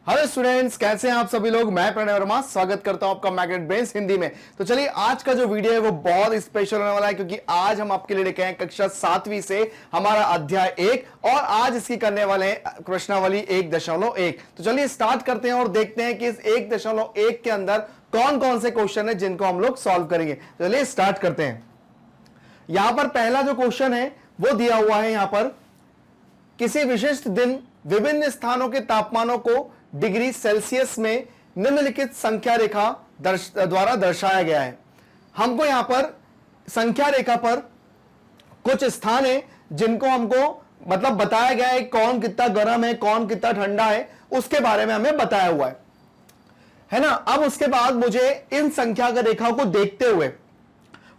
Hello students, कैसे हैं आप सभी लोग। मैं प्रणय वर्मा स्वागत करता हूं आपका मैग्नेट ब्रेन्स हिंदी में। तो चलिए, आज का जो वीडियो है वो बहुत स्पेशल होने वाला है, क्योंकि आज हम आपके लिए लेके आए कक्षा 7वीं से हमारा अध्याय 1 और आज इसकी करने वाले हैं प्रश्नावली 1.1। तो चलिए स्टार्ट करते हैं और देखते हैं कि इस 1.1 के अंदर कौन कौन से क्वेश्चन है जिनको हम लोग सॉल्व करेंगे। चलिए स्टार्ट करते हैं। यहां पर पहला जो क्वेश्चन है वो दिया हुआ है। यहां पर किसी विशिष्ट दिन विभिन्न स्थानों के तापमानों को डिग्री सेल्सियस में निम्नलिखित संख्या रेखा द्वारा दर्शाया गया है। हमको यहां पर संख्या रेखा पर कुछ स्थान है जिनको हमको मतलब बताया गया है कौन कितना गर्म है, कौन कितना ठंडा है, उसके बारे में हमें बताया हुआ है ना। अब उसके बाद मुझे इन संख्या रेखाओं को देखते हुए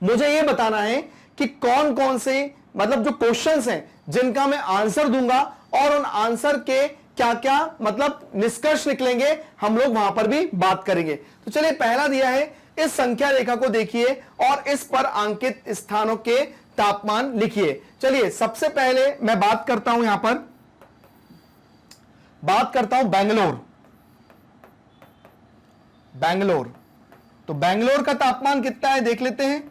मुझे यह बताना है कि कौन कौन से मतलब जो क्वेश्चंस हैं जिनका मैं आंसर दूंगा और उन आंसर के क्या क्या मतलब निष्कर्ष निकलेंगे, हम लोग वहां पर भी बात करेंगे। तो चलिए, पहला दिया है, इस संख्या रेखा को देखिए और इस पर अंकित स्थानों के तापमान लिखिए। चलिए, सबसे पहले मैं बात करता हूं, यहां पर बात करता हूं बैंगलोर। तो बैंगलोर का तापमान कितना है देख लेते हैं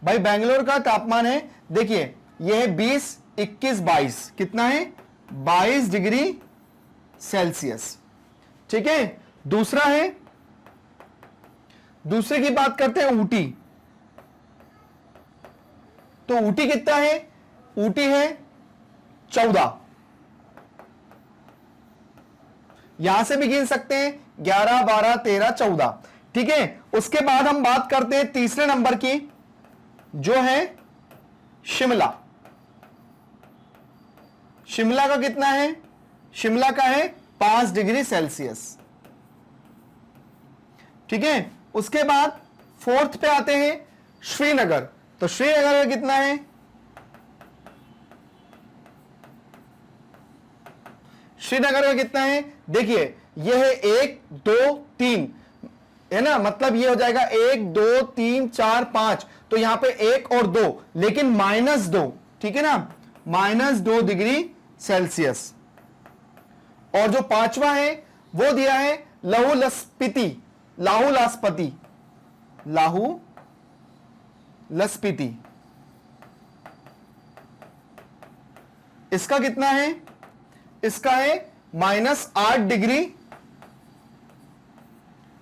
भाई। बैंगलोर का तापमान है, देखिए, यह है 20, 21, 22, कितना है 22 डिग्री सेल्सियस। ठीक है। दूसरा है, दूसरे की बात करते हैं ऊटी। तो ऊटी कितना है, ऊटी है 14। यहां से भी गिन सकते हैं 11, 12, 13, 14। ठीक है। उसके बाद हम बात करते हैं तीसरे नंबर की, जो है शिमला। शिमला का कितना है, शिमला का है 5 डिग्री सेल्सियस। ठीक है। उसके बाद फोर्थ पे आते हैं श्रीनगर। तो श्रीनगर का कितना है, श्रीनगर का कितना है, देखिए यह है 1, 2, 3 है ना, मतलब ये हो जाएगा 1, 2, 3, 4, 5। तो यहां पे 1 और 2, लेकिन -2, ठीक है ना, -2 डिग्री सेल्सियस। और जो पांचवा है वो दिया है लाहुलस्पीति। इसका कितना है, इसका है -8 डिग्री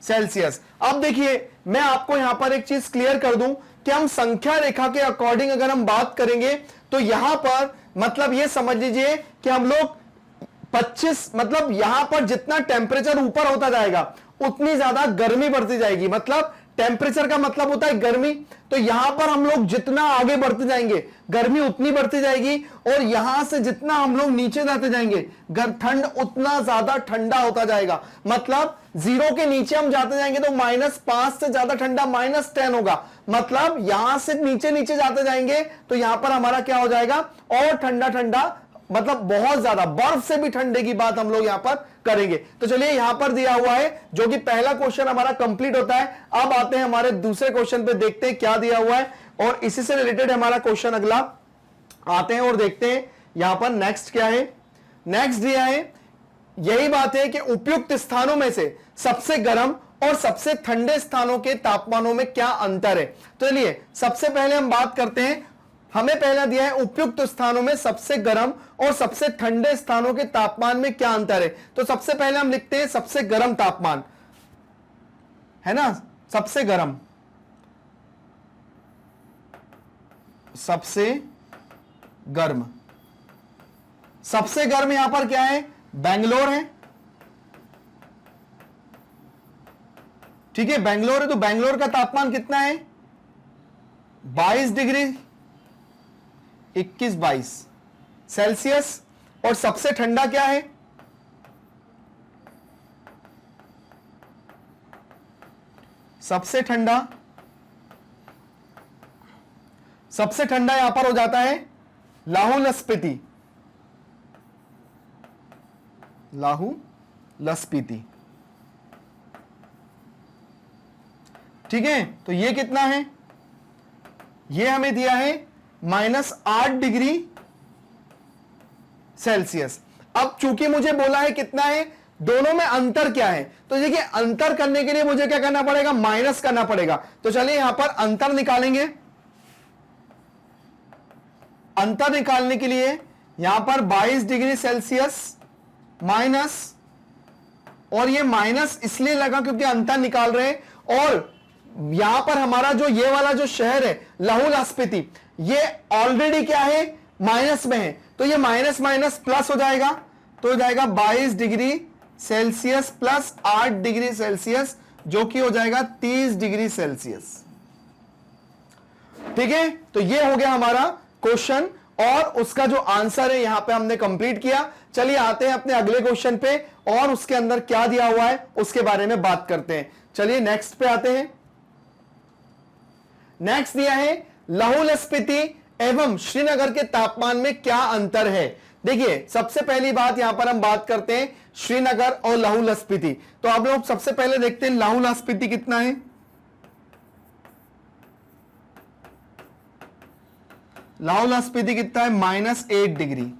सेल्सियस। अब देखिए, मैं आपको यहां पर एक चीज क्लियर कर दूं कि हम संख्या रेखा के अकॉर्डिंग अगर हम बात करेंगे तो यहां पर मतलब ये समझ लीजिए कि हम लोग 25 मतलब यहां पर जितना टेम्परेचर ऊपर होता जाएगा उतनी ज्यादा गर्मी बढ़ती जाएगी। मतलब टेम्परेचर का मतलब होता है गर्मी। तो यहां पर हम लोग जितना आगे बढ़ते जाएंगे गर्मी उतनी बढ़ती जाएगी, और यहां से जितना हम लोग नीचे जाते जाएंगे ठंड उतना ज्यादा ठंडा होता जाएगा। मतलब 0 के नीचे हम जाते जाएंगे तो -5 से ज्यादा ठंडा -10 होगा। मतलब यहां से नीचे नीचे जाते जाएंगे तो यहां पर हमारा क्या हो जाएगा, और ठंडा ठंडा, मतलब बहुत ज्यादा बर्फ से भी ठंडे की बात हम लोग यहां पर करेंगे। तो चलिए, यहां पर दिया हुआ है जो कि पहला क्वेश्चन हमारा कंप्लीट होता है। अब आते हैं हमारे दूसरे क्वेश्चन पे, देखते हैं क्या दिया हुआ है और इसी से रिलेटेड हमारा क्वेश्चन अगला आते हैं और देखते हैं यहां पर नेक्स्ट क्या है। नेक्स्ट दिया है, यही बात है कि उपयुक्त स्थानों में से सबसे गर्म और सबसे ठंडे स्थानों के तापमानों में क्या अंतर है। तो चलिए, सबसे पहले हम बात करते हैं, हमें पहला दिया है उपयुक्त स्थानों में सबसे गर्म और सबसे ठंडे स्थानों के तापमान में क्या अंतर है। तो सबसे पहले हम लिखते हैं सबसे गर्म तापमान, है ना, सबसे गर्म, सबसे गर्म, सबसे गर्म यहां पर क्या है, बेंगलोर है। ठीक है, बेंगलोर है, तो बेंगलोर का तापमान कितना है 22 डिग्री 21, 22 सेल्सियस। और सबसे ठंडा क्या है, सबसे ठंडा यहां पर हो जाता है लाहुल स्पीति। ठीक है। तो ये कितना है, ये हमें दिया है -8 डिग्री सेल्सियस। अब चूंकि मुझे बोला है कितना है दोनों में अंतर क्या है? तो देखिए अंतर करने के लिए मुझे क्या करना पड़ेगा? माइनस करना पड़ेगा। तो चलिए यहां पर अंतर निकालेंगे। अंतर निकालने के लिए यहां पर 22 डिग्री सेल्सियस माइनस, और ये माइनस इसलिए लगा क्योंकि अंतर निकाल रहे हैं, और यहां पर हमारा जो ये वाला जो शहर है लाहौल स्पीति, ये ऑलरेडी क्या है? माइनस में है। तो ये माइनस माइनस प्लस हो जाएगा, तो हो जाएगा 22 degree Celsius plus 8 degree Celsius, जो कि हो जाएगा 30 डिग्री सेल्सियस। ठीक है, तो ये हो गया हमारा क्वेश्चन, और उसका जो आंसर है यहां पे हमने कंप्लीट किया। चलिए आते हैं अपने अगले क्वेश्चन पे, और उसके अंदर क्या दिया हुआ है उसके बारे में बात करते हैं। चलिए नेक्स्ट पे आते हैं। नेक्स्ट दिया है लाहौल स्पीति एवं श्रीनगर के तापमान में क्या अंतर है। देखिए सबसे पहली बात यहां पर हम बात करते हैं श्रीनगर और लाहौल स्पीति। तो आप लोग सबसे पहले देखते हैं लाहौल स्पीति कितना है। लाहौल स्पीति कितना है? -8 डिग्री।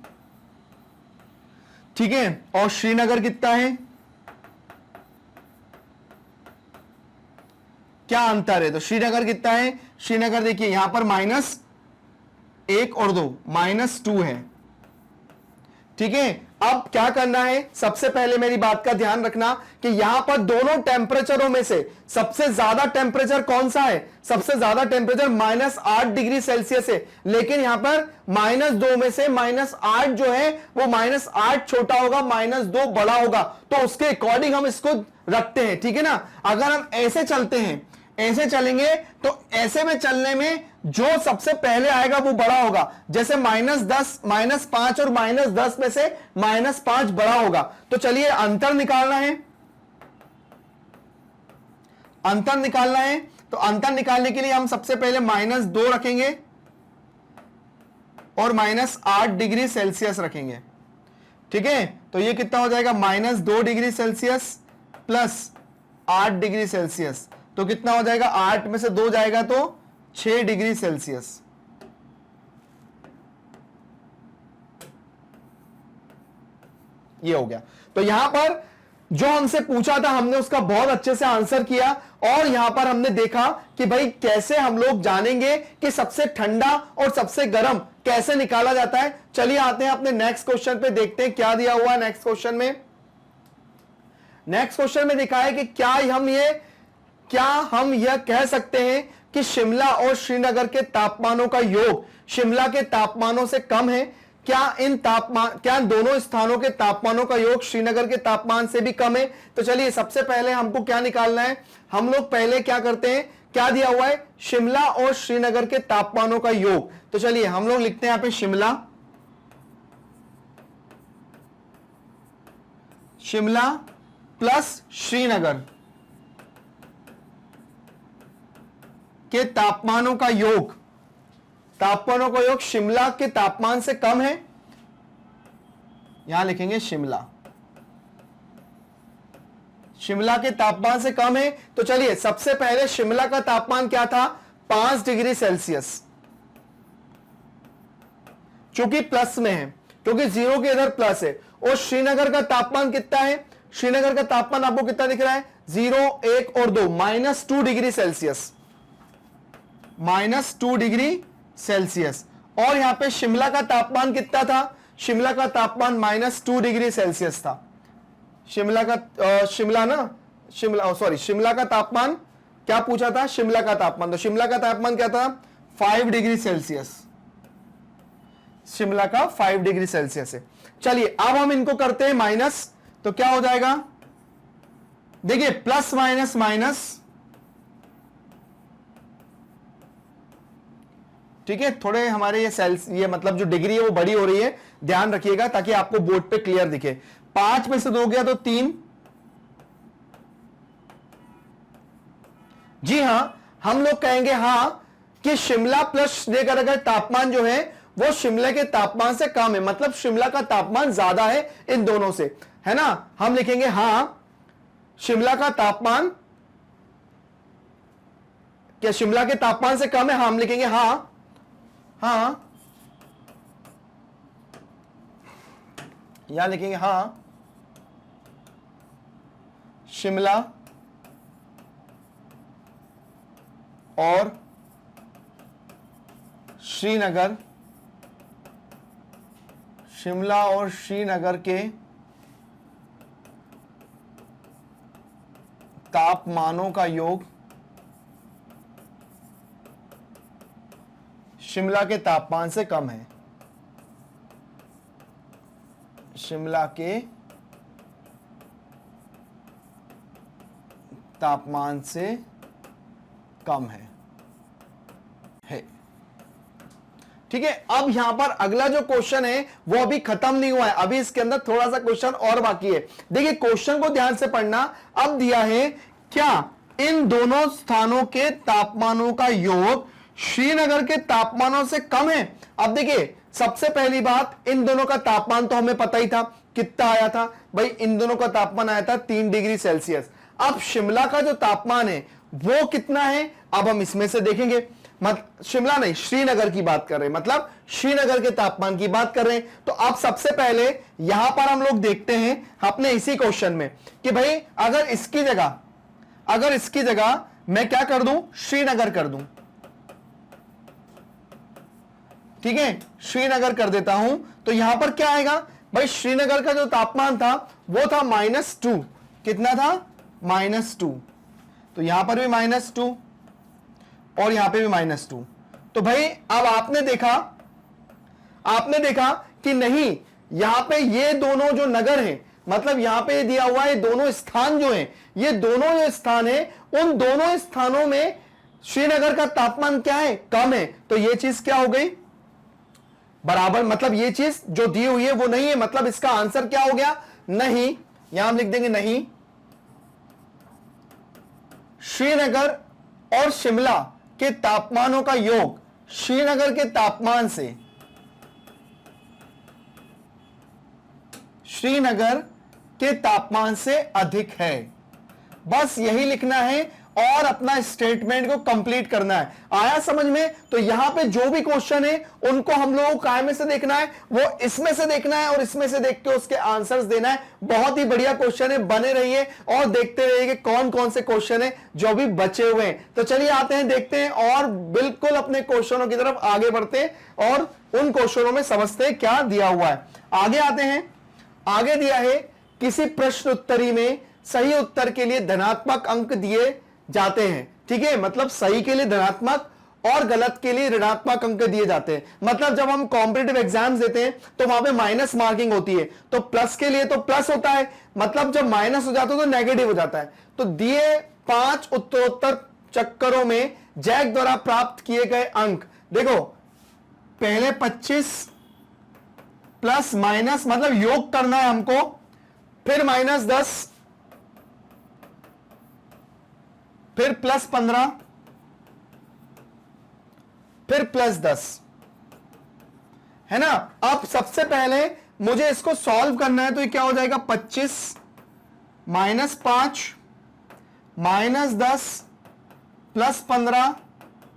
ठीक है, और श्रीनगर कितना है? क्या अंतर है? तो श्रीनगर कितना है? श्रीनगर देखिए यहां पर -1 और 2 -2 है। ठीक है, अब क्या करना है? सबसे पहले मेरी बात का ध्यान रखना कि यहां पर दोनों टेम्परेचरों में से सबसे ज्यादा टेम्परेचर कौन सा है? सबसे ज्यादा टेम्परेचर -8 डिग्री सेल्सियस है, लेकिन यहां पर -2 में से -8 जो है वो -8 छोटा होगा, -2 बड़ा होगा। तो उसके अकॉर्डिंग हम इसको रखते हैं। ठीक है ना, अगर हम ऐसे चलते हैं, ऐसे चलेंगे, तो ऐसे में चलने में जो सबसे पहले आएगा वो बड़ा होगा। जैसे -10 -5 और -10 में से -5 बड़ा होगा। तो चलिए अंतर निकालना है, अंतर निकालना है। तो अंतर निकालने के लिए हम सबसे पहले -2 रखेंगे और -8 डिग्री सेल्सियस रखेंगे। ठीक है, तो ये कितना हो जाएगा? -2 degree Celsius plus 8 degree Celsius, तो कितना हो जाएगा? 8 में से 2 जाएगा तो 6 डिग्री सेल्सियस। ये हो गया। तो यहां पर जो हमसे पूछा था हमने उसका बहुत अच्छे से आंसर किया, और यहां पर हमने देखा कि भाई कैसे हम लोग जानेंगे कि सबसे ठंडा और सबसे गर्म कैसे निकाला जाता है। चलिए आते हैं अपने नेक्स्ट क्वेश्चन पे, देखते हैं क्या दिया हुआ है नेक्स्ट क्वेश्चन में। नेक्स्ट क्वेश्चन में दिखा है कि क्या हम यह कह सकते हैं कि शिमला और श्रीनगर के तापमानों का योग शिमला के तापमानों से कम है? क्या दोनों स्थानों के तापमानों का योग श्रीनगर के तापमान से भी कम है? तो चलिए सबसे पहले हमको क्या निकालना है? हम लोग पहले क्या करते हैं, क्या दिया हुआ है? शिमला और श्रीनगर के तापमानों का योग। तो चलिए हम लोग लिखते हैं यहां पे शिमला प्लस श्रीनगर के तापमानों का योग, तापमानों का योग शिमला के तापमान से कम है। यहां लिखेंगे शिमला के तापमान से कम है। तो चलिए सबसे पहले शिमला का तापमान क्या था? 5 डिग्री सेल्सियस, चूंकि प्लस में है, क्योंकि 0 के इधर प्लस है। और श्रीनगर का तापमान कितना है? श्रीनगर का तापमान आपको कितना दिख रहा है? 0, 1 और 2 -2 डिग्री सेल्सियस, -2 डिग्री सेल्सियस। और यहां पे शिमला का तापमान कितना था? शिमला का तापमान -2 डिग्री सेल्सियस था। शिमला का तापमान क्या पूछा था? शिमला का तापमान। तो शिमला का तापमान क्या था? 5 डिग्री सेल्सियस। शिमला का 5 डिग्री सेल्सियस है। चलिए अब हम इनको करते हैं माइनस, तो क्या हो जाएगा? देखिए प्लस माइनस माइनस, ठीक है। थोड़े हमारे ये मतलब जो डिग्री है वो बड़ी हो रही है, ध्यान रखिएगा ताकि आपको बोर्ड पे क्लियर दिखे। 5 में से 2 गया तो 3। जी हां, हम लोग कहेंगे हां कि शिमला प्लस श्रीनगर का तापमान जो है वो शिमला के तापमान से कम है, मतलब शिमला का तापमान ज्यादा है इन दोनों से, है ना। हम लिखेंगे हां शिमला का तापमान, क्या शिमला के तापमान से कम है? हम लिखेंगे हां यहां लिखेंगे हां शिमला और श्रीनगर, शिमला और श्रीनगर के तापमानों का योग शिमला के तापमान से कम है। शिमला के तापमान से कम है। ठीक है, अब यहां पर अगला जो क्वेश्चन है वो अभी खत्म नहीं हुआ है, अभी इसके अंदर थोड़ा सा क्वेश्चन और बाकी है। देखिए क्वेश्चन को ध्यान से पढ़ना। अब दिया है क्या इन दोनों स्थानों के तापमानों का योग श्रीनगर के तापमानों से कम है। अब देखिए सबसे पहली बात, इन दोनों का तापमान तो हमें पता ही था, कितना आया था भाई, इन दोनों का तापमान आया था 3 डिग्री सेल्सियस। अब शिमला का जो तापमान है वो कितना है, अब हम इसमें से देखेंगे। शिमला नहीं, श्रीनगर की बात कर रहे हैं, मतलब श्रीनगर के तापमान की बात कर रहे हैं। तो अब सबसे पहले यहां पर हम लोग देखते हैं अपने इसी क्वेश्चन में कि भाई अगर इसकी जगह मैं क्या कर दूं, श्रीनगर कर दूं। ठीक है, श्रीनगर कर देता हूं तो यहां पर क्या आएगा भाई, श्रीनगर का जो तापमान था वो था -2। कितना था, -2। तो यहां पर भी -2 और यहां पे भी -2। तो भाई अब आपने देखा कि नहीं, यहां पे ये दोनों जो नगर हैं, मतलब यहां पे दिया हुआ है दोनों स्थान जो हैं, ये दोनों जो स्थान है उन दोनों स्थानों में श्रीनगर का तापमान क्या है, कम है। तो ये चीज क्या हो गई, बराबर, मतलब ये चीज जो दी हुई है वो नहीं है, मतलब इसका आंसर क्या हो गया, नहीं। यहां हम लिख देंगे नहीं, श्रीनगर और शिमला के तापमानों का योग श्रीनगर के तापमान से अधिक है। बस यही लिखना है और अपना स्टेटमेंट को कंप्लीट करना है। आया समझ में? तो यहां पे जो भी क्वेश्चन है उनको हम लोगों को काय में से देखना है, वो इसमें से देखना है और इसमें से देख के उसके आंसर्स देना है। बहुत ही बढ़िया क्वेश्चन है, बने रहिए और देखते रहिए कि कौन कौन से क्वेश्चन है जो भी बचे हुए हैं। तो चलिए आते हैं, देखते हैं और बिल्कुल अपने क्वेश्चनों की तरफ आगे बढ़ते हैं और उन क्वेश्चनों में समझते हैं क्या दिया हुआ है। आगे आते हैं। आगे दिया है किसी प्रश्न उत्तरी में सही उत्तर के लिए धनात्मक अंक दिए जाते हैं। ठीक है, मतलब सही के लिए धनात्मक और गलत के लिए ऋणात्मक अंक दिए जाते हैं। मतलब जब हम कॉम्पिटिटिव एग्जाम्स देते हैं तो वहां पे माइनस मार्किंग होती है, तो प्लस के लिए तो प्लस होता है, मतलब जब माइनस हो जाता है तो नेगेटिव हो जाता है। तो दिए 5 उत्तरोत्तर चक्करों में जैक द्वारा प्राप्त किए गए अंक, देखो पहले 25 प्लस माइनस, मतलब योग करना है हमको, फिर -10, फिर +15, फिर +10, है ना। अब सबसे पहले मुझे इसको सॉल्व करना है, तो ये क्या हो जाएगा, 25 -5 -10 +15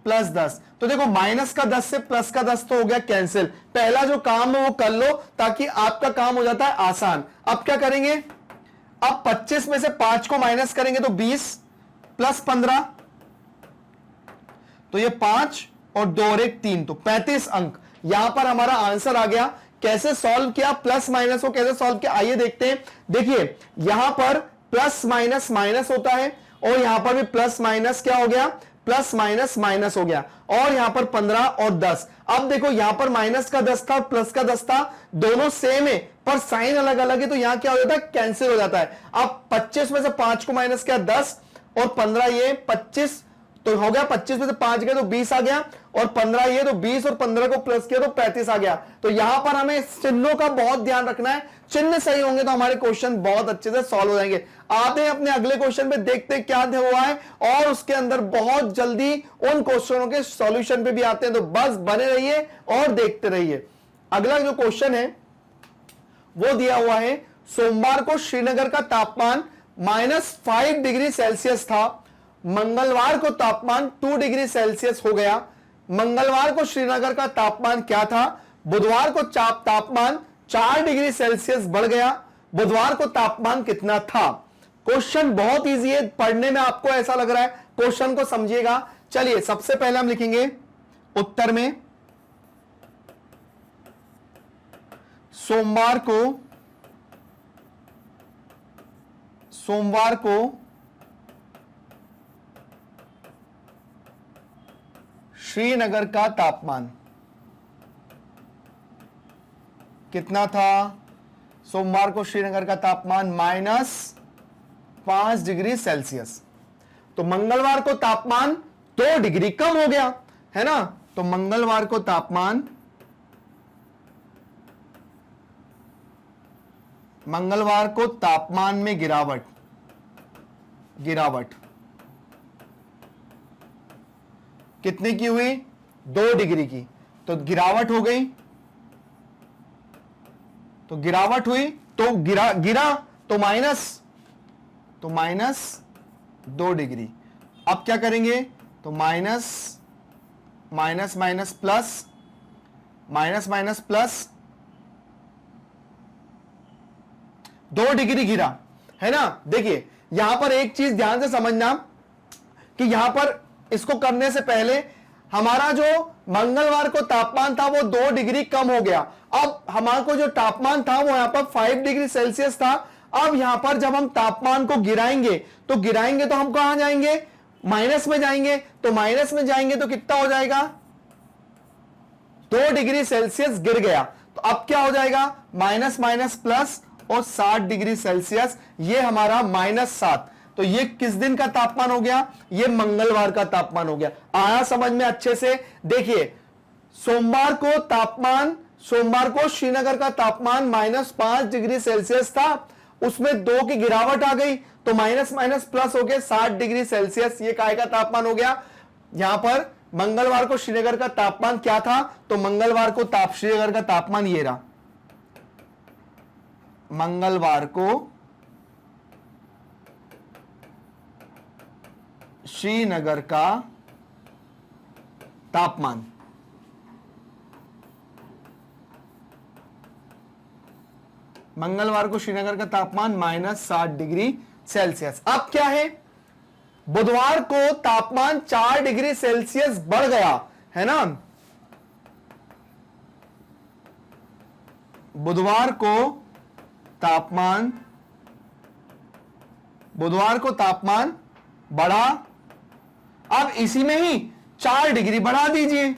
+10। तो देखो माइनस का 10 से प्लस का 10 तो हो गया कैंसिल। पहला जो काम है वो कर लो ताकि आपका काम हो जाता है आसान। अब क्या करेंगे, अब 25 में से 5 को माइनस करेंगे तो 20 +15, तो ये 5 और 2 और 1 3, तो 35 अंक यहां पर हमारा आंसर आ गया। कैसे सॉल्व किया, प्लस माइनस को कैसे सॉल्व किया, आइए देखते हैं। देखिए यहां पर प्लस माइनस माइनस होता है और यहां पर भी प्लस माइनस क्या हो गया, प्लस माइनस माइनस हो गया, और यहां पर 15 और 10। अब देखो यहां पर माइनस का 10 था, प्लस का 10 था, दोनों सेम है पर साइन अलग अलग है, तो यहां क्या हो जाता है, कैंसिल हो जाता है। अब 25 में से 5 को माइनस किया 10 और 15 ये 25, तो हो गया 25 में से 5 गए तो 20 आ गया, और 15 ये तो 20 और 15 को प्लस किया तो 35 आ गया। तो यहां पर हमें चिन्हों का बहुत ध्यान रखना है, चिन्ह सही होंगे तो हमारे क्वेश्चन बहुत अच्छे से सॉल्व हो जाएंगे। आते हैं अपने अगले क्वेश्चन पे, देखते हैं क्या हुआ है और उसके अंदर बहुत जल्दी उन क्वेश्चनों के सॉल्यूशन पे भी आते हैं। तो बस बने रहिए और देखते रहिए। अगला जो क्वेश्चन है वो दिया हुआ है, सोमवार को श्रीनगर का तापमान -5 डिग्री सेल्सियस था, मंगलवार को तापमान 2 डिग्री सेल्सियस हो गया। मंगलवार को श्रीनगर का तापमान क्या था, बुधवार को तापमान 4 डिग्री सेल्सियस बढ़ गया, बुधवार को तापमान कितना था। क्वेश्चन बहुत इजी है, पढ़ने में आपको ऐसा लग रहा है, क्वेश्चन को समझिएगा। चलिए सबसे पहले हम लिखेंगे उत्तर में, सोमवार को श्रीनगर का तापमान कितना था? सोमवार को श्रीनगर का तापमान -5 डिग्री सेल्सियस। तो मंगलवार को तापमान 2 डिग्री कम हो गया है ना, तो मंगलवार को तापमान में गिरावट कितने की हुई? 2 डिग्री की। तो गिरावट हो गई, तो गिरावट हुई, तो गिरा तो माइनस 2 डिग्री। अब क्या करेंगे? तो माइनस प्लस 2 डिग्री गिरा है ना। देखिए यहां पर एक चीज ध्यान से समझना कि यहां पर इसको करने से पहले हमारा जो मंगलवार को तापमान था वो 2 डिग्री कम हो गया। अब हमारे को जो तापमान था वो यहां पर 5 डिग्री सेल्सियस था। अब यहां पर जब हम तापमान को गिराएंगे तो हम कहां जाएंगे? माइनस में जाएंगे। तो माइनस में जाएंगे तो कितना हो जाएगा? 2 डिग्री सेल्सियस गिर गया। तो अब क्या हो जाएगा? माइनस प्लस और 60 डिग्री सेल्सियस, ये हमारा -7। तो ये किस दिन का तापमान हो गया? ये मंगलवार का तापमान हो गया। आया समझ में अच्छे से? देखिए सोमवार को श्रीनगर का तापमान -5 डिग्री सेल्सियस था, उसमें 2 की गिरावट आ गई, तो माइनस प्लस हो गया 60 डिग्री सेल्सियस। ये काय का तापमान हो गया? यहां पर मंगलवार को श्रीनगर का तापमान क्या था? तो मंगलवार को श्रीनगर का तापमान ये रहा। मंगलवार को श्रीनगर का तापमान -60 डिग्री सेल्सियस। अब क्या है? बुधवार को तापमान 4 डिग्री सेल्सियस बढ़ गया है ना। बुधवार को तापमान बढ़ा। अब इसी में ही 4 डिग्री बढ़ा दीजिए,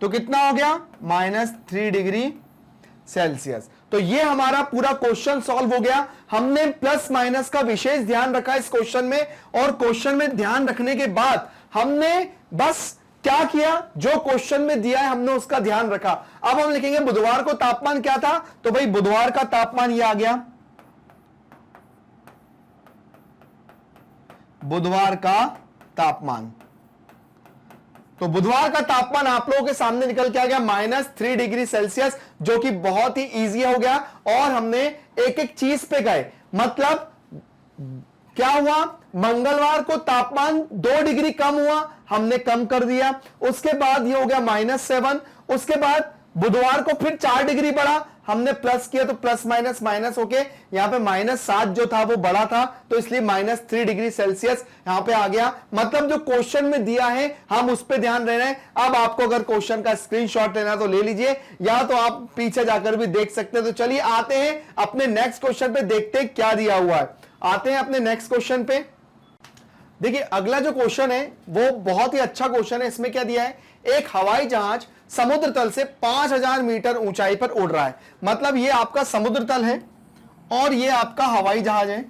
तो कितना हो गया? -3 डिग्री सेल्सियस। तो ये हमारा पूरा क्वेश्चन सॉल्व हो गया। हमने प्लस माइनस का विशेष ध्यान रखा इस क्वेश्चन में, और क्वेश्चन में ध्यान रखने के बाद हमने बस क्या किया? जो क्वेश्चन में दिया है हमने उसका ध्यान रखा। अब हम लिखेंगे बुधवार को तापमान क्या था? तो भाई बुधवार का तापमान ये आ गया, बुधवार का तापमान। तो बुधवार का तापमान आप लोगों के सामने निकल के आ गया -3 डिग्री सेल्सियस, जो कि बहुत ही इजी हो गया। और हमने एक एक चीज पे गए, मतलब क्या हुआ? मंगलवार को तापमान 2 डिग्री कम हुआ, हमने कम कर दिया। उसके बाद ये हो गया -7। उसके बाद बुधवार को फिर 4 डिग्री बढ़ा, हमने प्लस किया, तो प्लस माइनस होके यहां पे -7 जो था वो बड़ा था, तो इसलिए -3 डिग्री सेल्सियस यहां पे आ गया। मतलब जो क्वेश्चन में दिया है हम उस पर ध्यान रह रहे हैं। अब आपको अगर क्वेश्चन का स्क्रीनशॉट लेना तो ले लीजिए, या तो आप पीछे जाकर भी देख सकते हैं। तो चलिए आते हैं अपने नेक्स्ट क्वेश्चन पे, देखते हैं क्या दिया हुआ है। आते हैं अपने नेक्स्ट क्वेश्चन पे। देखिए अगला जो क्वेश्चन है वो बहुत ही अच्छा क्वेश्चन है। इसमें क्या दिया है? एक हवाई जहाज समुद्र तल से 5000 मीटर ऊंचाई पर उड़ रहा है। मतलब ये आपका समुद्र तल है और ये आपका हवाई जहाज है,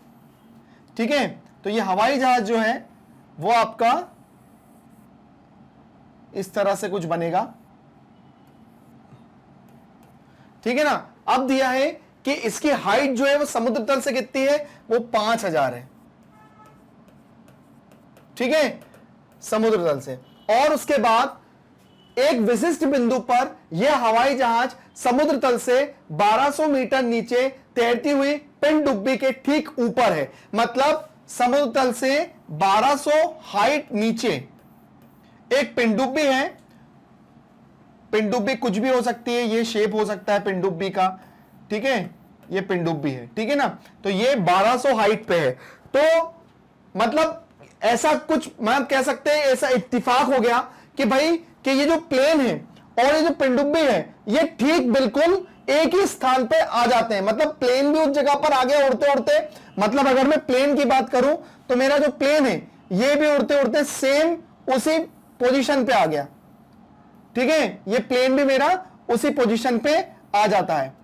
ठीक है। तो ये हवाई जहाज जो है वो आपका इस तरह से कुछ बनेगा, ठीक है ना। अब दिया है कि इसकी हाइट जो है वो समुद्र तल से कितनी है? वो 5000 है, ठीक है, समुद्र तल से। और उसके बाद एक विशिष्ट बिंदु पर यह हवाई जहाज समुद्र तल से 1200 मीटर नीचे तैरती हुई पनडुब्बी के ठीक ऊपर है। मतलब समुद्र तल से 1200 हाइट नीचे एक पनडुब्बी है। पनडुब्बी कुछ भी हो सकती है, ये शेप हो सकता है पनडुब्बी का, ठीक है। ये पिंडुब्बी है, ठीक है ना। तो ये 1200 हाइट पे है। तो मतलब ऐसा कुछ मैं कह सकते हैं, ऐसा इत्तिफाक हो गया कि भाई कि ये जो प्लेन है और ये जो पिंडुब्बी है ये ठीक बिल्कुल एक ही स्थान पे आ जाते हैं। मतलब प्लेन भी उस जगह पर आ गया उड़ते उड़ते। मतलब अगर मैं प्लेन की बात करूं तो मेरा जो प्लेन है ये भी उड़ते उड़ते सेम उसी पोजीशन पे आ गया, ठीक है। ये प्लेन भी मेरा उसी पोजीशन पे आ जाता है।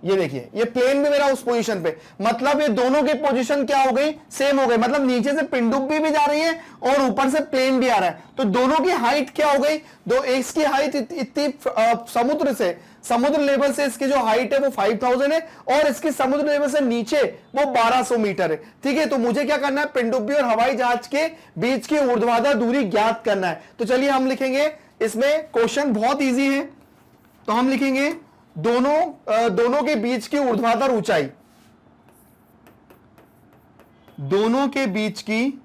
ये देखिए ये प्लेन भी मेरा उस पोजीशन पे, मतलब ये दोनों की पोजीशन क्या हो गई, सेम हो गई। मतलब नीचे से पिंडुब्बी भी जा रही है और ऊपर से प्लेन भी आ रहा है। तो दोनों की हाइट क्या हो गई, दो इसकी हाइट इतनी समुद्र से, समुद्र लेवल से इसकी जो हाइट है वो 5000 है और इसकी समुद्र लेवल से नीचे वो 1200 मीटर है, ठीक है। तो मुझे क्या करना है, पिंडुब्बी और हवाई जहाज के बीच की ऊर्ध्वाधर दूरी ज्ञात करना है। तो चलिए हम लिखेंगे, इसमें क्वेश्चन बहुत ईजी है। तो हम लिखेंगे दोनों के बीच की ऊर्ध्वाधर ऊंचाई, दोनों के बीच की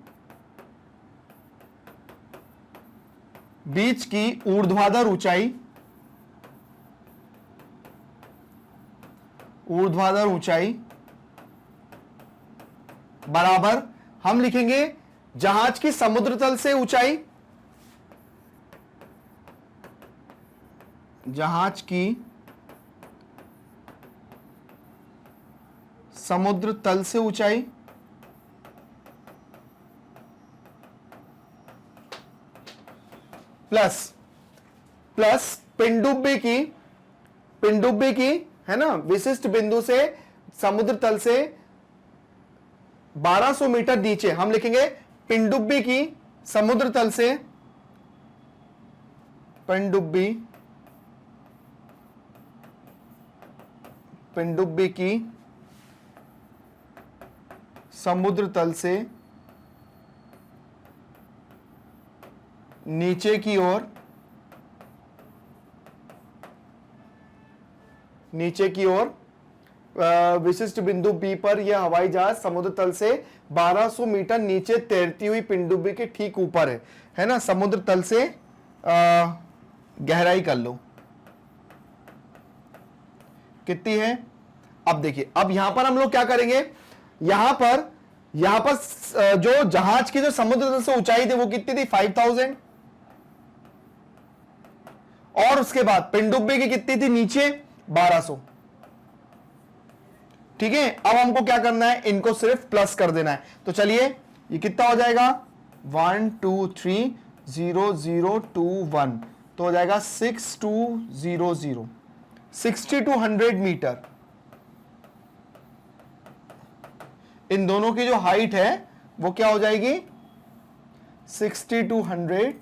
ऊर्ध्वाधर ऊंचाई, बराबर हम लिखेंगे जहाज की समुद्र तल से ऊंचाई, जहाज की समुद्र तल से ऊंचाई प्लस पिंडुब्बी की है ना, विशिष्ट बिंदु से समुद्र तल से 1200 मीटर नीचे। हम लिखेंगे पिंडुब्बी की समुद्र तल से, पिंडुब्बी की समुद्र तल से नीचे की ओर विशिष्ट बिंदु बी पर यह हवाई जहाज समुद्र तल से 1200 मीटर नीचे तैरती हुई पिंडुब्बी के ठीक ऊपर है ना। समुद्र तल से गहराई कर लो कितनी है। अब देखिए, अब यहां पर हम लोग क्या करेंगे, यहां पर जो जहाज की जो समुद्र तल से ऊंचाई थी वो कितनी थी, 5000। और उसके बाद पिंडुब्बी की कितनी थी नीचे, 1200, ठीक है। अब हमको क्या करना है, इनको सिर्फ प्लस कर देना है। तो चलिए ये कितना हो जाएगा, 1 2 3 0 0 2 1, तो हो जाएगा 6200, 6200 मीटर। इन दोनों की जो हाइट है वो क्या हो जाएगी, 6200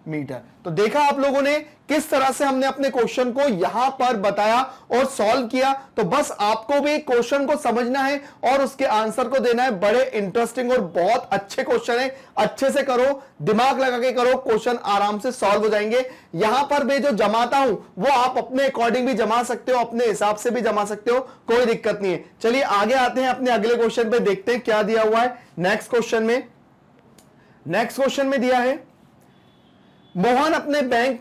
मीटर। तो देखा आप लोगों ने किस तरह से हमने अपने क्वेश्चन को यहां पर बताया और सॉल्व किया। तो बस आपको भी क्वेश्चन को समझना है और उसके आंसर को देना है। बड़े इंटरेस्टिंग और बहुत अच्छे क्वेश्चन है, अच्छे से करो, दिमाग लगा के करो, क्वेश्चन आराम से सॉल्व हो जाएंगे। यहां पर मैं जो जमाता हूं वो आप अपने अकॉर्डिंग भी जमा सकते हो, अपने हिसाब से भी जमा सकते हो, कोई दिक्कत नहीं है। चलिए आगे आते हैं अपने अगले क्वेश्चन पे, देखते हैं क्या दिया हुआ है नेक्स्ट क्वेश्चन में दिया है, मोहन अपने बैंक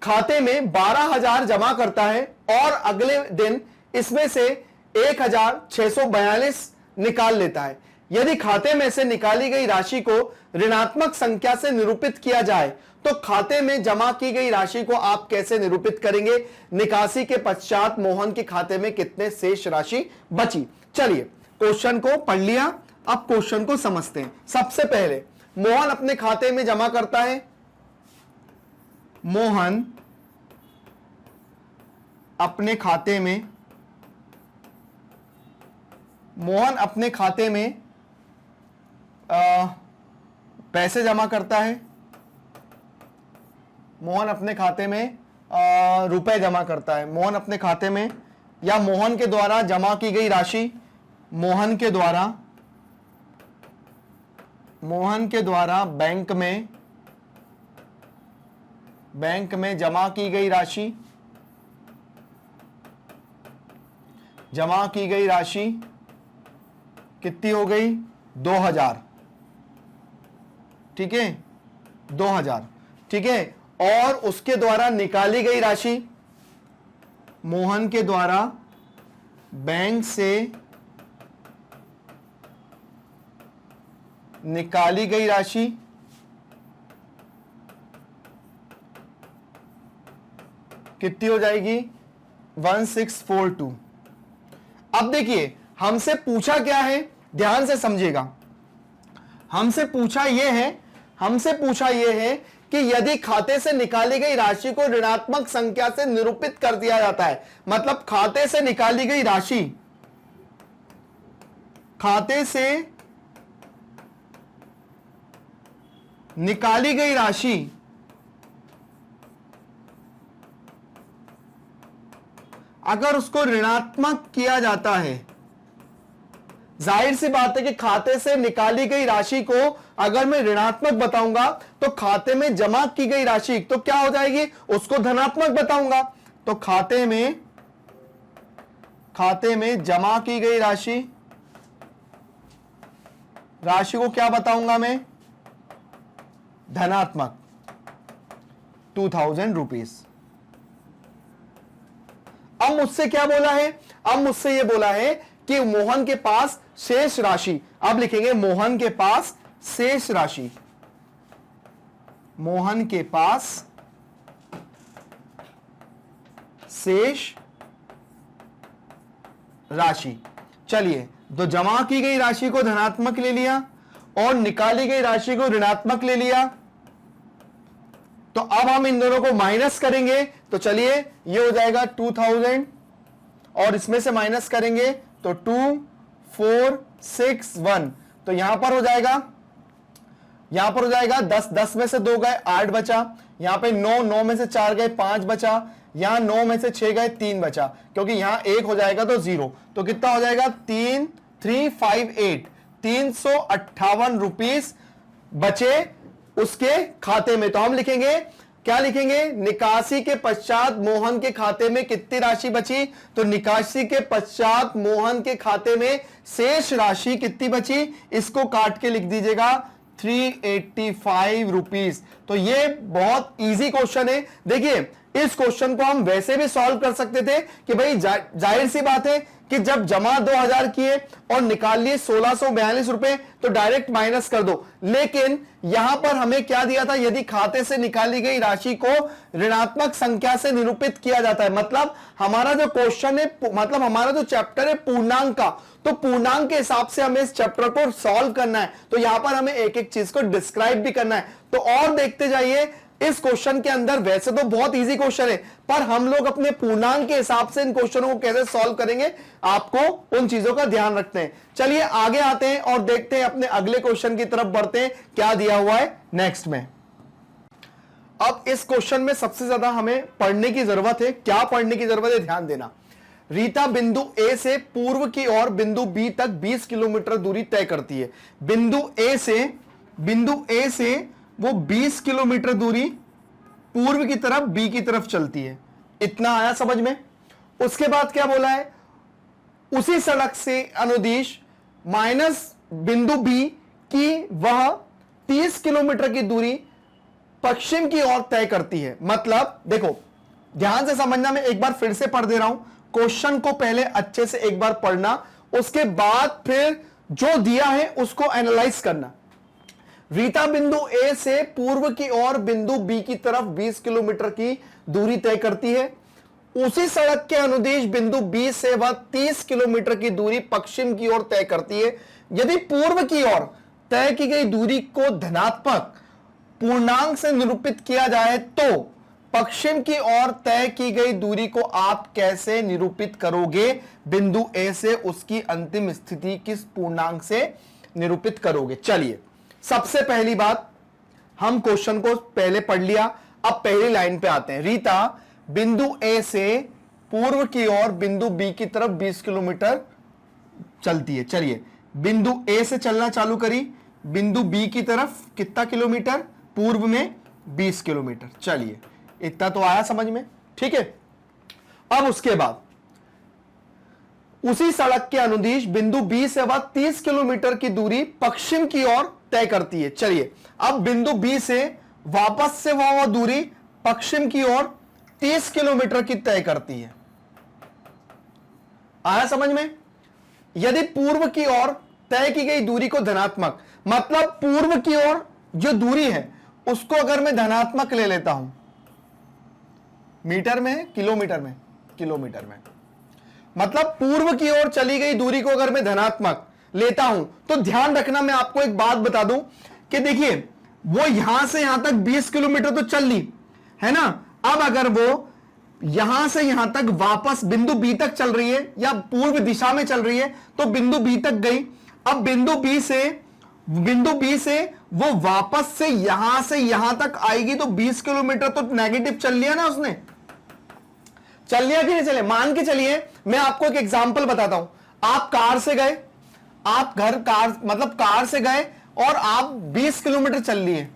खाते में 12,000 जमा करता है और अगले दिन इसमें से 1,642 निकाल लेता है। यदि खाते में से निकाली गई राशि को ऋणात्मक संख्या से निरूपित किया जाए तो खाते में जमा की गई राशि को आप कैसे निरूपित करेंगे। निकासी के पश्चात मोहन के खाते में कितने शेष राशि बची। चलिए क्वेश्चन को पढ़ लिया, अब क्वेश्चन को समझते हैं। सबसे पहले मोहन अपने खाते में जमा करता है, मोहन अपने खाते में पैसे जमा करता है, मोहन अपने खाते में रुपए जमा करता है। मोहन अपने खाते में या मोहन के द्वारा जमा की गई राशि, मोहन के द्वारा बैंक में जमा की गई राशि कितनी हो गई, 2000, ठीक है, 2000, ठीक है। और उसके द्वारा निकाली गई राशि, मोहन के द्वारा बैंक से निकाली गई राशि कितनी हो जाएगी 1642। अब देखिए हमसे पूछा क्या है, ध्यान से समझिएगा। हमसे पूछा यह है कि यदि खाते से निकाली गई राशि को ऋणात्मक संख्या से निरूपित कर दिया जाता है, मतलब खाते से निकाली गई राशि अगर उसको ऋणात्मक किया जाता है, जाहिर सी बात है कि खाते से निकाली गई राशि को अगर मैं ऋणात्मक बताऊंगा तो खाते में जमा की गई राशि तो क्या हो जाएगी, उसको धनात्मक बताऊंगा। तो खाते में जमा की गई राशि को क्या बताऊंगा मैं, धनात्मक 2000 रुपीज। अब मुझसे क्या बोला है, अब मुझसे यह बोला है कि मोहन के पास शेष राशि, अब लिखेंगे मोहन के पास शेष राशि, मोहन के पास शेष राशि। चलिए, तो जमा की गई राशि को धनात्मक ले लिया और निकाली गई राशि को ऋणात्मक ले लिया। तो अब हम इन दोनों को माइनस करेंगे, तो चलिए ये हो जाएगा 2000 और इसमें से माइनस करेंगे तो 2461। तो यहां पर हो जाएगा 10 में से 2 गए 8 बचा, यहां पे 9 में से 4 गए 5 बचा, यहां 9 में से 6 गए 3 बचा, क्योंकि यहां 1 हो जाएगा तो 0। तो कितना हो जाएगा 3358, 358 रुपीस बचे उसके खाते में। तो हम लिखेंगे, क्या लिखेंगे, निकासी के पश्चात मोहन के खाते में कितनी राशि बची, तो निकासी के पश्चात मोहन के खाते में शेष राशि कितनी बची, इसको काट के लिख दीजिएगा 385 रुपीस। तो ये बहुत इजी क्वेश्चन है। देखिए इस क्वेश्चन को हम वैसे भी सॉल्व कर सकते थे कि भाई जाहिर सी बात है कि जब जमा 2000 किए और निकाल लिए 1642 रुपए तो डायरेक्ट माइनस कर दो, लेकिन यहां पर हमें क्या दिया था, यदि खाते से निकाली गई राशि को ऋणात्मक संख्या से निरूपित किया जाता है, मतलब हमारा जो क्वेश्चन है, मतलब हमारा जो चैप्टर है पूर्णांक का, तो पूर्णांक के हिसाब से हमें इस चैप्टर को सॉल्व करना है। तो यहां पर हमें एक एक चीज को डिस्क्राइब भी करना है। तो और देखते जाइए इस क्वेश्चन के अंदर, वैसे तो बहुत इजी क्वेश्चन है, पर हम लोग अपने पूर्णांक के हिसाब से इन क्वेश्चनों को कैसे सॉल्व करेंगे, आपको उन चीजों का ध्यान रखते हैं। चलिए आगे आते हैं और देखते हैं, अपने अगले क्वेश्चन की तरफ बढ़ते हैं, क्या दिया हुआ है नेक्स्ट में। अब इस क्वेश्चन में सबसे ज्यादा हमें पढ़ने की जरूरत है। क्या पढ़ने की जरूरत है, ध्यान देना। रीता बिंदु ए से पूर्व की ओर बिंदु बी तक 20 किलोमीटर दूरी तय करती है। बिंदु ए से वो 20 किलोमीटर दूरी पूर्व की तरफ बी की तरफ चलती है। इतना आया समझ में। उसके बाद क्या बोला है, उसी सड़क से अनुदिश माइनस बिंदु बी की वह 30 किलोमीटर की दूरी पश्चिम की ओर तय करती है। मतलब देखो ध्यान से समझना, मैं एक बार फिर से पढ़ दे रहा हूं, क्वेश्चन को पहले अच्छे से एक बार पढ़ना, उसके बाद फिर जो दिया है उसको एनालाइज करना। रीता बिंदु ए से पूर्व की ओर बिंदु बी की तरफ 20 किलोमीटर की दूरी तय करती है। उसी सड़क के अनुदिश बिंदु बी से वह 30 किलोमीटर की दूरी पश्चिम की ओर तय करती है। यदि पूर्व की ओर तय की गई दूरी को धनात्मक पूर्णांक से निरूपित किया जाए तो पश्चिम की ओर तय की गई दूरी को आप कैसे निरूपित करोगे, बिंदु ए से उसकी अंतिम स्थिति किस पूर्णांक से निरूपित करोगे। चलिए सबसे पहली बात, हम क्वेश्चन को पहले पढ़ लिया, अब पहली लाइन पे आते हैं। रीता बिंदु ए से पूर्व की ओर बिंदु बी की तरफ 20 किलोमीटर चलती है। चलिए बिंदु ए से चलना चालू करी, बिंदु बी की तरफ कितना किलोमीटर, पूर्व में 20 किलोमीटर। चलिए इतना तो आया समझ में, ठीक है। अब उसके बाद उसी सड़क के अनुदिश बिंदु बी से वह 30 किलोमीटर की दूरी पश्चिम की ओर तय करती है। चलिए अब बिंदु बी से वापस से वह दूरी पश्चिम की ओर 30 किलोमीटर की तय करती है। आया समझ में? यदि पूर्व की ओर तय की गई दूरी को धनात्मक, मतलब पूर्व की ओर जो दूरी है उसको अगर मैं धनात्मक ले लेता हूं, मीटर में है, किलोमीटर में, किलोमीटर में, मतलब पूर्व की ओर चली गई दूरी को अगर मैं धनात्मक लेता हूं तो ध्यान रखना, मैं आपको एक बात बता दूं कि देखिए वो यहां से यहां तक 20 किलोमीटर तो चल ली है ना। अब अगर वो यहां से यहां तक वापस बिंदु बी तक चल रही है या पूर्व दिशा में चल रही है तो बिंदु बी तक गई। अब बिंदु बी से वो वापस से यहां तक आएगी तो 20 किलोमीटर तो नेगेटिव चल लिया ना उसने, चल लिया कि नहीं चले? मान के चलिए, मैं आपको एक एग्जांपल बताता हूं। आप कार से गए, आप कार से गए और आप 20 किलोमीटर चल लिए,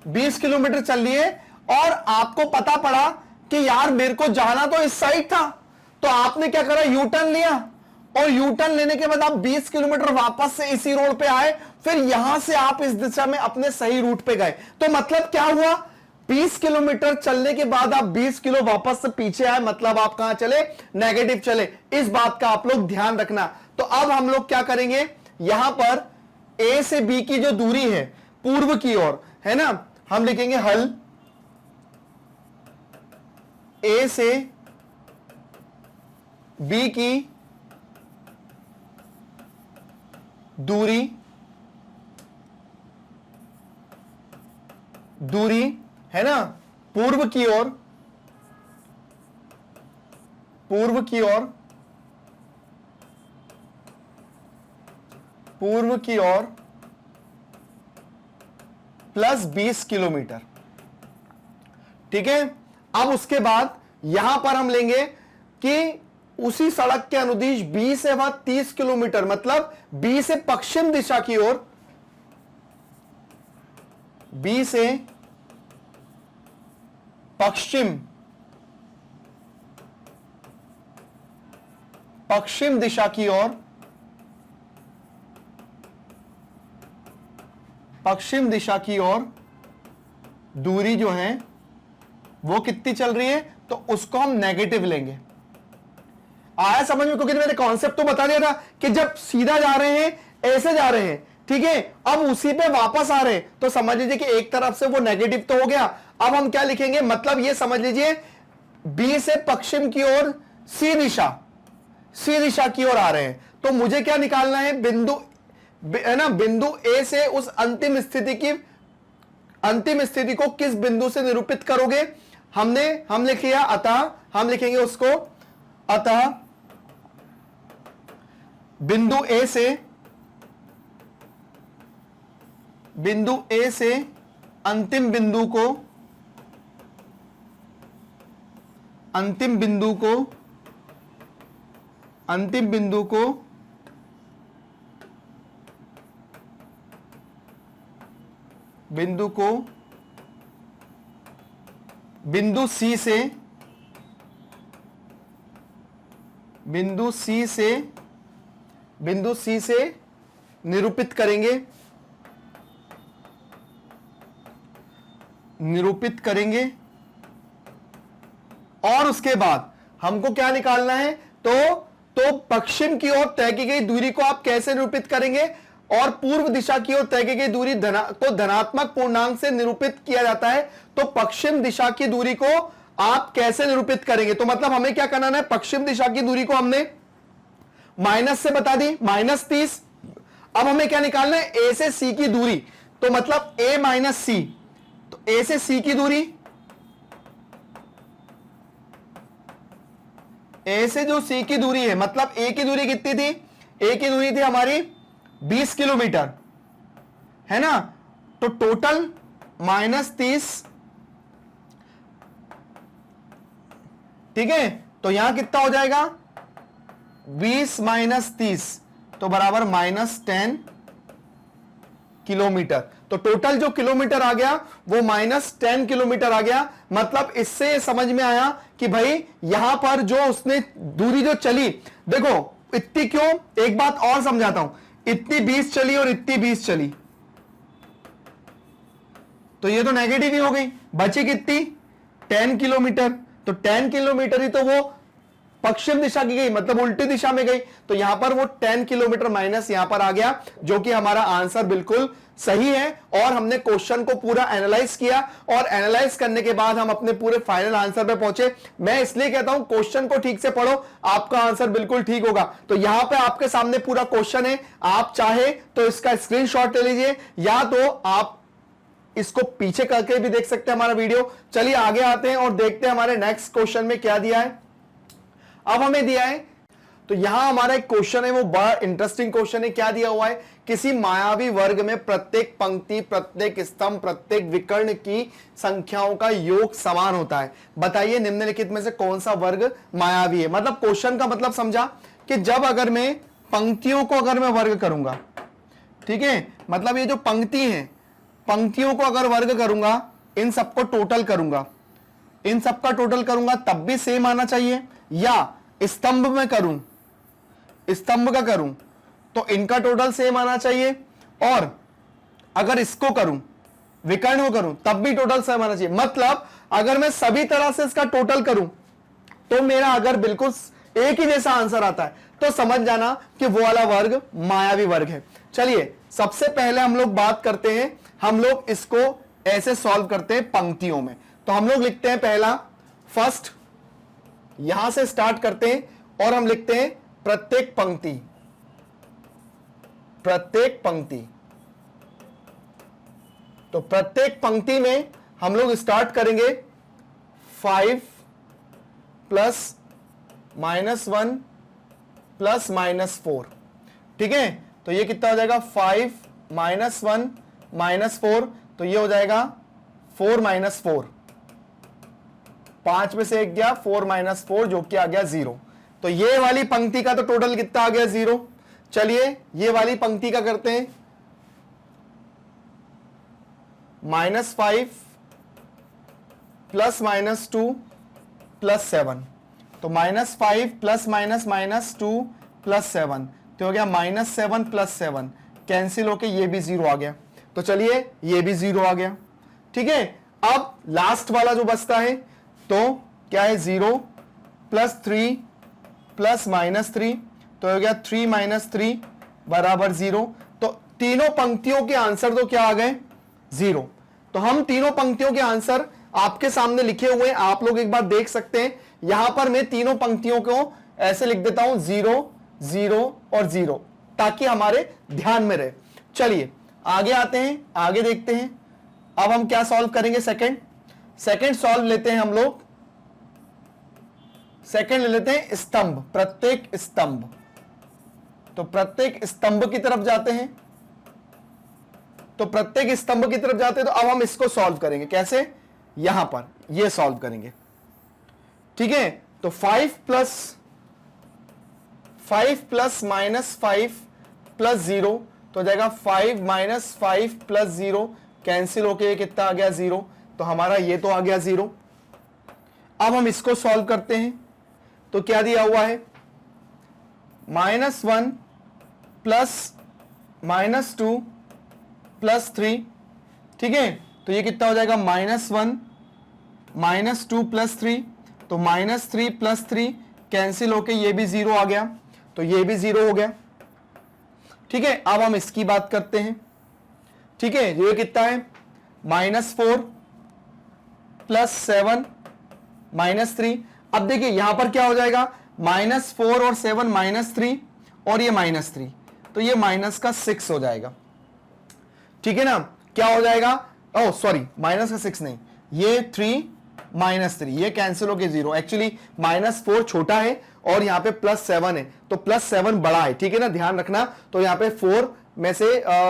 20 किलोमीटर चल लिए और आपको पता पड़ा कि यार मेरे को जाना तो इस साइड था, तो आपने क्या करा, यू टर्न लिया और यू टर्न लेने के बाद आप 20 किलोमीटर वापस से इसी रोड पे आए, फिर यहां से आप इस दिशा में अपने सही रूट पे गए। तो मतलब क्या हुआ, 20 किलोमीटर चलने के बाद आप 20 किलो वापस से पीछे आए, मतलब आप कहां चले, नेगेटिव चले। इस बात का आप लोग ध्यान रखना। तो अब हम लोग क्या करेंगे, यहां पर ए से बी की जो दूरी है पूर्व की ओर है ना, हम लिखेंगे हल ए से बी की दूरी है ना, पूर्व की ओर प्लस 20 किलोमीटर। ठीक है। अब उसके बाद यहां पर हम लेंगे कि उसी सड़क के अनुदिश बी से वह 30 किलोमीटर, मतलब बी से पश्चिम दिशा की ओर, बी से पश्चिम दिशा की ओर, पश्चिम दिशा की ओर दूरी जो है वो कितनी चल रही है, तो उसको हम नेगेटिव लेंगे। आया समझ में? क्योंकि मैंने कॉन्सेप्ट तो बता दिया था कि जब सीधा जा रहे हैं, ऐसे जा रहे हैं, ठीक है, अब उसी पे वापस आ रहे हैं, तो समझ लीजिए कि एक तरफ से वो नेगेटिव तो हो गया। अब हम क्या लिखेंगे, मतलब ये समझ लीजिए बी से पश्चिम की ओर सी दिशा की ओर आ रहे हैं, तो मुझे क्या निकालना है, बिंदु है ना, बिंदु ए से उस अंतिम स्थिति को किस बिंदु से निरूपित करोगे। हम लिख लिया, अतः हम लिखेंगे उसको, अतः बिंदु ए से अंतिम बिंदु को बिंदु सी से निरूपित करेंगे और उसके बाद हमको क्या निकालना है, तो पश्चिम की ओर तय की गई दूरी को आप कैसे निरूपित करेंगे, और पूर्व दिशा की ओर तय की गई दूरी को धनात्मक पूर्णांक से निरूपित किया जाता है, तो पश्चिम दिशा की दूरी को आप कैसे निरूपित करेंगे। तो मतलब हमें क्या करना है, पश्चिम दिशा की दूरी को हमने माइनस से बता दी, -30। अब हमें क्या निकालना है, ए से सी की दूरी, तो मतलब ए माइनस सी, तो ए से सी की दूरी, ए से जो सी की दूरी है, मतलब ए की दूरी कितनी थी, ए की दूरी थी हमारी 20 किलोमीटर है ना, तो टोटल -30, ठीक है। तो यहां कितना हो जाएगा, 20 - 30 तो बराबर -10 किलोमीटर। तो टोटल जो किलोमीटर आ गया वो -10 किलोमीटर आ गया। मतलब इससे समझ में आया कि भाई यहां पर जो उसने दूरी जो चली, देखो इतनी क्यों, एक बात और समझाता हूं, इतनी 20 चली और इतनी 20 चली, तो ये तो नेगेटिव ही हो गई, बची कितनी 10 किलोमीटर, तो 10 किलोमीटर ही तो वो पश्चिम दिशा की गई, मतलब उल्टी दिशा में गई, तो यहां पर वो 10 किलोमीटर माइनस यहां पर आ गया, जो कि हमारा आंसर बिल्कुल सही है। और हमने क्वेश्चन को पूरा एनालाइज किया और एनालाइज करने के बाद हम अपने पूरे फाइनल आंसर पे पहुंचे। मैं इसलिए कहता हूं क्वेश्चन को ठीक से पढ़ो, आपका आंसर बिल्कुल ठीक होगा। तो यहां पे आपके सामने पूरा क्वेश्चन है, आप चाहे तो इसका स्क्रीनशॉट ले लीजिए, या तो आप इसको पीछे करके भी देख सकते हैं हमारा वीडियो। चलिए आगे आते हैं और देखते हैं हमारे नेक्स्ट क्वेश्चन में क्या दिया है। अब हमें दिया है, तो यहां हमारा एक क्वेश्चन है, वो बड़ा इंटरेस्टिंग क्वेश्चन है। क्या दिया हुआ है, किसी मायावी वर्ग में प्रत्येक पंक्ति, प्रत्येक स्तंभ, प्रत्येक विकर्ण की संख्याओं का योग समान होता है। बताइए निम्नलिखित में से कौन सा वर्ग मायावी है। मतलब क्वेश्चन का मतलब समझा कि जब अगर मैं पंक्तियों को अगर मैं वर्ग करूंगा, ठीक है, मतलब ये जो पंक्ति है, पंक्तियों को अगर वर्ग करूंगा, इन सबको टोटल करूंगा, इन सबका टोटल करूंगा, तब भी सेम आना चाहिए। या स्तंभ में करूं, स्तंभ का करूं तो इनका टोटल सेम आना चाहिए, और अगर इसको करूं, विकर्ण को करूं, तब भी टोटल सेम आना चाहिए। मतलब अगर मैं सभी तरह से इसका टोटल करूं तो मेरा अगर बिल्कुल एक ही जैसा आंसर आता है, तो समझ जाना कि वो वाला वर्ग मायावी वर्ग है। चलिए सबसे पहले हम लोग बात करते हैं, हम लोग इसको ऐसे सॉल्व करते हैं पंक्तियों में। तो हम लोग लिखते हैं पहला, फर्स्ट यहां से स्टार्ट करते हैं और हम लिखते हैं प्रत्येक पंक्ति, प्रत्येक पंक्ति। तो प्रत्येक पंक्ति में हम लोग स्टार्ट करेंगे 5 प्लस -1 प्लस -4, ठीक है। तो ये कितना हो जाएगा, 5 -1 -4, तो ये हो जाएगा 4 -4, 5 में से एक गया, 4 -4 जो कि आ गया 0। तो ये वाली पंक्ति का तो टोटल कितना आ गया, 0। चलिए ये वाली पंक्ति का करते हैं, -5 प्लस -2 प्लस 7, तो -5 प्लस -2 प्लस 7, तो हो गया -7 प्लस 7, कैंसिल होके ये भी 0 आ गया। तो चलिए ये भी 0 आ गया, ठीक है। अब लास्ट वाला जो बचता है, तो क्या है, 0 प्लस 3 प्लस -3, तो हो गया 3 - 3 बराबर 0। तो तीनों पंक्तियों के आंसर तो क्या आ गए, 0। तो हम तीनों पंक्तियों के आंसर आपके सामने लिखे हुए हैं, आप लोग एक बार देख सकते हैं। यहां पर मैं तीनों पंक्तियों को ऐसे लिख देता हूं, 0 0 और 0, ताकि हमारे ध्यान में रहे। चलिए आगे आते हैं, आगे देखते हैं। अब हम क्या सॉल्व करेंगे, सेकंड सॉल्व लेते हैं हम लोग, सेकंड ले लेते हैं स्तंभ, प्रत्येक स्तंभ। तो प्रत्येक स्तंभ की तरफ जाते हैं, तो प्रत्येक स्तंभ की तरफ जाते हैं। तो अब हम इसको सॉल्व करेंगे, कैसे, यहां पर ये सॉल्व करेंगे, ठीक है। तो 5 प्लस -5 प्लस 0, तो हो जाएगा 5 - 5 प्लस 0, कैंसिल होके कितना आ गया, 0। तो हमारा ये तो आ गया 0। अब हम इसको सॉल्व करते हैं, तो क्या दिया हुआ है, -1 प्लस -2 प्लस 3, ठीक है। तो ये कितना हो जाएगा, -1 -2 प्लस 3, तो -3 प्लस 3 कैंसिल होके ये भी 0 आ गया, तो ये भी 0 हो गया, ठीक है। अब हम इसकी बात करते हैं, ठीक है। ये कितना है, -4 प्लस 7 -3। अब देखिए यहां पर क्या हो जाएगा, -4 और 7 -3, और ये -3, तो ये माइनस का 6 हो जाएगा, ठीक है ना। क्या हो जाएगा, ओह सॉरी, माइनस का 6 नहीं, ये 3 -3, ये कैंसिल होके 0। एक्चुअली -4 छोटा है और यहाँ पे +7 है, तो +7 बड़ा है, ठीक है ना, ध्यान रखना। तो यहाँ पे 4 में से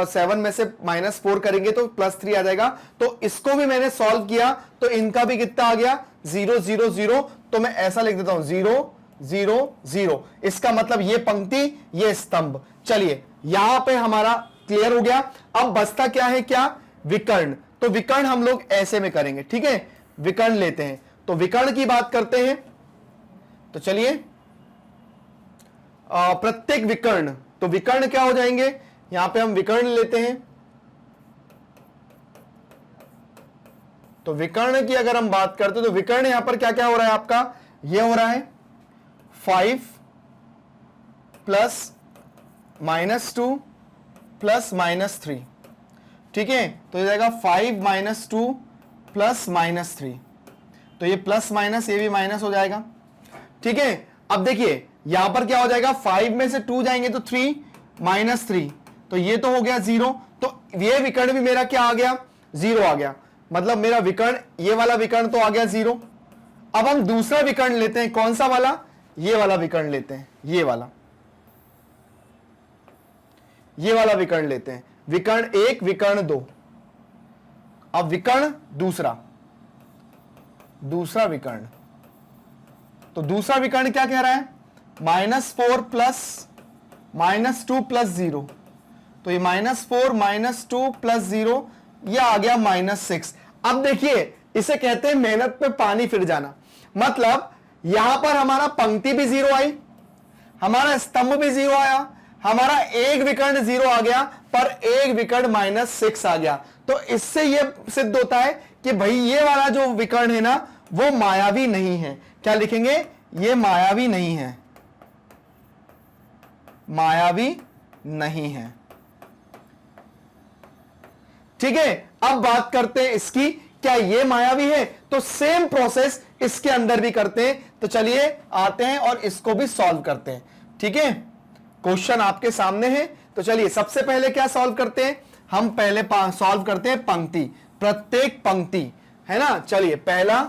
7 में से -4 करेंगे तो +3 आ जाएगा। तो इसको भी मैंने सॉल्व किया, तो इनका भी कितना आ गया, 0 0 0। तो मैं ऐसा लिख देता हूं, 0 0 0। इसका मतलब ये पंक्ति, ये स्तंभ। चलिए यहां पे हमारा क्लियर हो गया। अब बचता क्या है, क्या, विकर्ण। तो विकर्ण हम लोग ऐसे में करेंगे, ठीक है, विकर्ण लेते हैं। तो विकर्ण की बात करते हैं, तो चलिए प्रत्येक विकर्ण, तो विकर्ण क्या हो जाएंगे, यहां पे हम विकर्ण लेते हैं। तो विकर्ण की अगर हम बात करते तो विकर्ण यहां पर क्या क्या हो रहा है आपका, ये हो रहा है 5 प्लस -2 प्लस -3, ठीक है। तो ये जाएगा 5 -2 प्लस -3, तो ये प्लस माइनस ये भी माइनस हो जाएगा, ठीक है। अब देखिए यहां पर क्या हो जाएगा, 5 में से 2 जाएंगे तो 3 -3, तो ये तो हो गया 0, तो ये विकर्ण भी मेरा क्या आ गया, 0 आ गया, मतलब मेरा विकर्ण, ये वाला विकर्ण तो आ गया 0। अब हम दूसरा विकर्ण लेते हैं, कौन सा वाला, ये वाला विकर्ण लेते हैं, ये वाला विकर्ण लेते हैं, विकर्ण 1 विकर्ण 2। अब विकर्ण दूसरा विकर्ण, तो दूसरा विकर्ण क्या कह रहा है, -4 प्लस -2 प्लस 0, तो ये -4 -2 प्लस 0, यह आ गया -6। अब देखिए इसे कहते हैं मेहनत पे पानी फिर जाना, मतलब यहां पर हमारा पंक्ति भी 0 आई, हमारा स्तंभ भी 0 आया, हमारा एक विकर्ण 0 आ गया, पर एक विकर्ण -6 आ गया। तो इससे यह सिद्ध होता है कि भाई ये वाला जो विकर्ण है ना वो मायावी नहीं है। क्या लिखेंगे, ये मायावी नहीं है, मायावी नहीं है, ठीक है। अब बात करते हैं इसकी, क्या ये मायावी है, तो सेम प्रोसेस इसके अंदर भी करते हैं। तो चलिए आते हैं और इसको भी सॉल्व करते हैं, ठीक है। क्वेश्चन आपके सामने है, तो चलिए सबसे पहले क्या सॉल्व करते हैं, हम पहले सॉल्व करते हैं पंक्ति, प्रत्येक पंक्ति है ना। चलिए पहला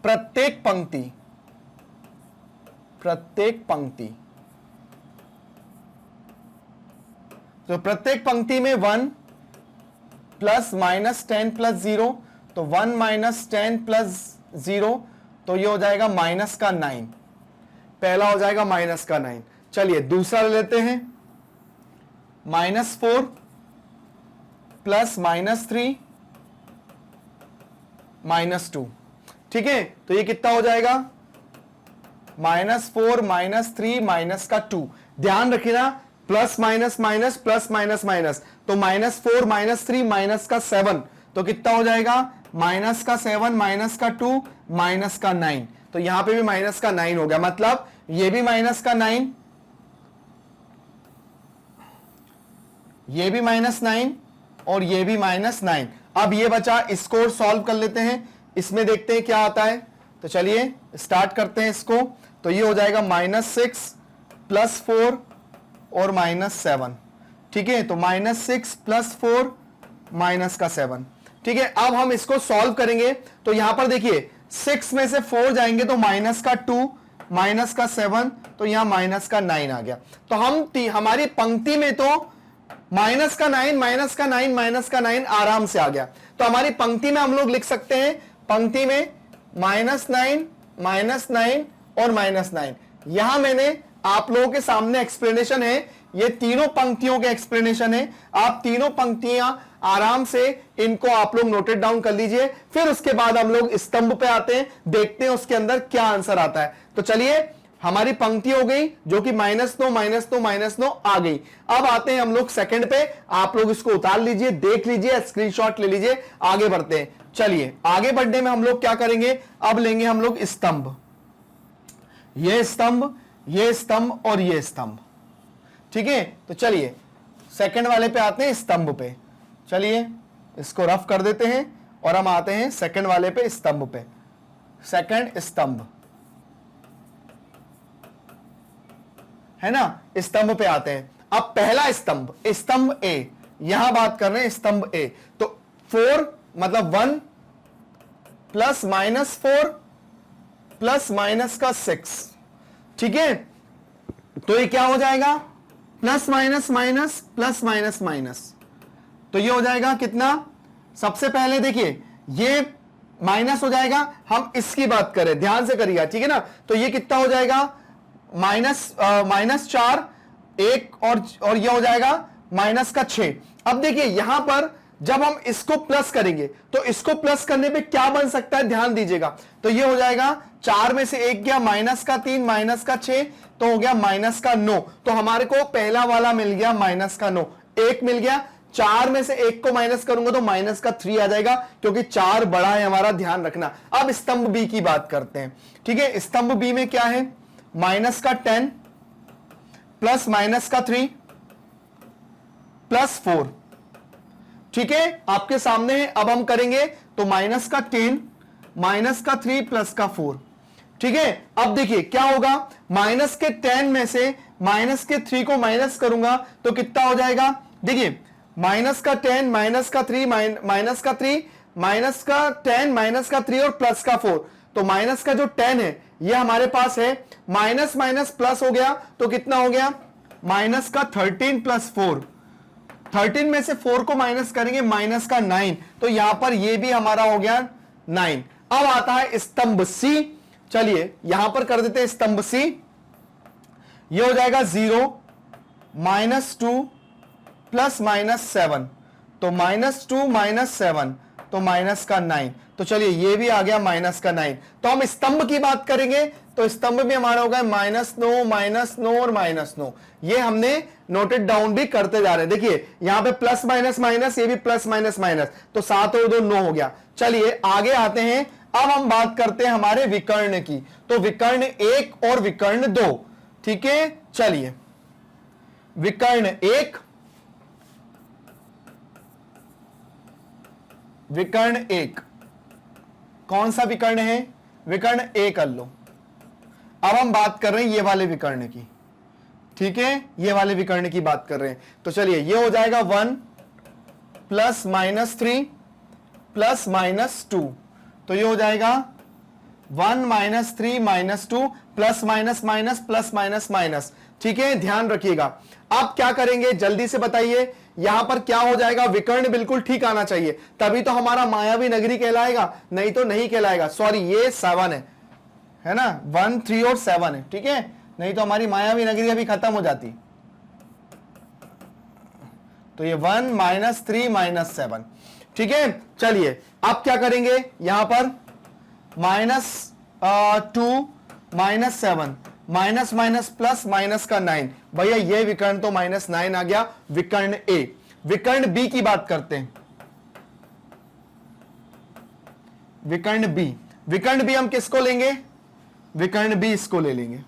प्रत्येक पंक्ति, तो प्रत्येक पंक्ति में 1 प्लस -10 प्लस 0, तो 1 -10 प्लस 0, तो ये हो जाएगा -9, पहला हो जाएगा -9। चलिए दूसरा ले लेते हैं, -4 प्लस -3 -2, ठीक है। तो ये कितना हो जाएगा, -4 -3 -2। ध्यान रखिएगा plus minus minus plus minus minus, तो -4 -3 -7, तो कितना हो जाएगा, -7 -2 -9। तो यहां पे भी -9 हो गया, मतलब ये भी -9, ये भी -9 और ये भी -9। अब ये बचा, इसको सॉल्व कर लेते हैं, इसमें देखते हैं क्या आता है। तो चलिए स्टार्ट करते हैं इसको। तो ये हो जाएगा -6 प्लस 4 और -7, ठीक है। तो -6 प्लस 4 -7, ठीक है। अब हम इसको सॉल्व करेंगे, तो यहां पर देखिए 6 में से 4 जाएंगे तो -2 -7, तो यहां -9 आ गया। तो हमारी पंक्ति में तो -9 आराम से आ गया। तो हमारी पंक्ति में हम लोग लिख सकते हैं, पंक्ति में -9 और -9। यहां मैंने आप लोगों के सामने एक्सप्लेनेशन है, ये तीनों पंक्तियों के एक्सप्लेनेशन है। आप तीनों पंक्तियां आराम से इनको आप लोग नोटेड डाउन कर लीजिए, फिर उसके बाद हम लोग स्तंभ पे आते हैं, देखते हैं उसके अंदर क्या आंसर आता है। तो चलिए हमारी पंक्ति हो गई जो कि -9 आ गई। अब आते हैं हम लोग सेकंड पे, आप लोग इसको उतार लीजिए, देख लीजिए, स्क्रीनशॉट ले लीजिए, आगे बढ़ते हैं। चलिए आगे बढ़ने में हम लोग क्या करेंगे, अब लेंगे हम लोग स्तंभ, ये स्तंभ, ये स्तंभ और ये स्तंभ, ठीक है। तो चलिए सेकंड वाले पे आते हैं, स्तंभ पे। चलिए इसको रफ कर देते हैं और हम आते हैं सेकंड वाले पे, स्तंभ पे। सेकंड स्तंभ है ना, स्तंभ पे आते हैं। अब पहला स्तंभ, स्तंभ ए, यहां बात कर रहे हैं स्तंभ ए। तो 4 मतलब 1 प्लस -4 प्लस -6, ठीक है। तो ये क्या हो जाएगा, plus minus minus plus minus minus, तो ये हो जाएगा कितना, सबसे पहले देखिए ये माइनस हो जाएगा, हम इसकी बात करें, ध्यान से करिएगा, ठीक है ना। तो ये कितना हो जाएगा, -4 1 और ये हो जाएगा -6। अब देखिए यहां पर जब हम इसको प्लस करेंगे तो इसको प्लस करने पे क्या बन सकता है, ध्यान दीजिएगा। तो ये हो जाएगा 4 में से 1 गया, -3 -6, तो हो गया -9। तो हमारे को पहला वाला मिल गया -9, 1 मिल गया, 4 में से 1 को माइनस करूंगा तो माइनस का 3 आ जाएगा, क्योंकि 4 बड़ा है हमारा, ध्यान रखना। अब स्तंभ बी की बात करते हैं। ठीक है, स्तंभ बी में क्या है, माइनस का 10 प्लस माइनस का 3 प्लस 4। ठीक है, आपके सामने है। अब हम करेंगे तो माइनस का 10 माइनस का 3 प्लस का 4। ठीक है, अब देखिए क्या होगा, माइनस के 10 में से माइनस के 3 को माइनस करूंगा तो कितना हो जाएगा, देखिए माइनस का 10 माइनस का 3 माइनस का 3 माइनस का 10 माइनस का 3 और प्लस का 4। तो माइनस का जो 10 है ये हमारे पास है, माइनस माइनस प्लस हो गया तो कितना हो गया, माइनस का 13 प्लस 4। 13 में से 4 को माइनस करेंगे, माइनस का 9। तो यहां पर ये भी हमारा हो गया 9। अब आता है स्तंभ सी। चलिए यहां पर कर देते हैं स्तंभ सी। ये हो जाएगा 0 -2 प्लस -7। तो -2 -7 तो माइनस का 9। तो चलिए ये भी आ गया माइनस का 9। तो हम स्तंभ की बात करेंगे तो स्तंभ में हमारा होगा -9 और -9। ये हमने नोटेड डाउन भी करते जा रहे हैं। देखिए यहां पे प्लस माइनस माइनस, ये भी प्लस माइनस माइनस, तो 7 और 2 9 हो गया। चलिए आगे आते हैं। अब हम बात करते हैं हमारे विकर्ण की। तो विकर्ण 1 और विकर्ण 2। ठीक है, चलिए विकर्ण 1 विकर्ण 1 कौन सा विकर्ण है, विकर्ण ए कर लो। अब हम बात कर रहे हैं ये वाले विकर्ण की। ठीक है, ये वाले विकर्ण की बात कर रहे हैं। तो चलिए ये हो जाएगा 1 प्लस -3 प्लस -2। तो ये हो जाएगा 1 -3 -2 plus minus minus plus minus minus. ठीक है, ध्यान रखिएगा। आप क्या करेंगे जल्दी से बताइए, यहां पर क्या हो जाएगा, विकर्ण बिल्कुल ठीक आना चाहिए, तभी तो हमारा मायावी नगरी कहलाएगा, नहीं तो नहीं कहलाएगा। सॉरी ये 7 है ना, 1 3 और 7 है। ठीक है, नहीं तो हमारी मायावी नगरी अभी खत्म हो जाती। तो ये 1 -3 -7। ठीक है, चलिए आप क्या करेंगे, यहां पर -2 -7 माइनस माइनस प्लस माइनस का 9। भैया ये विकर्ण तो -9 आ गया, विकर्ण ए। विकर्ण बी की बात करते हैं। विकर्ण बी, विकर्ण बी हम किसको लेंगे, विकर्ण बी इसको ले लेंगे,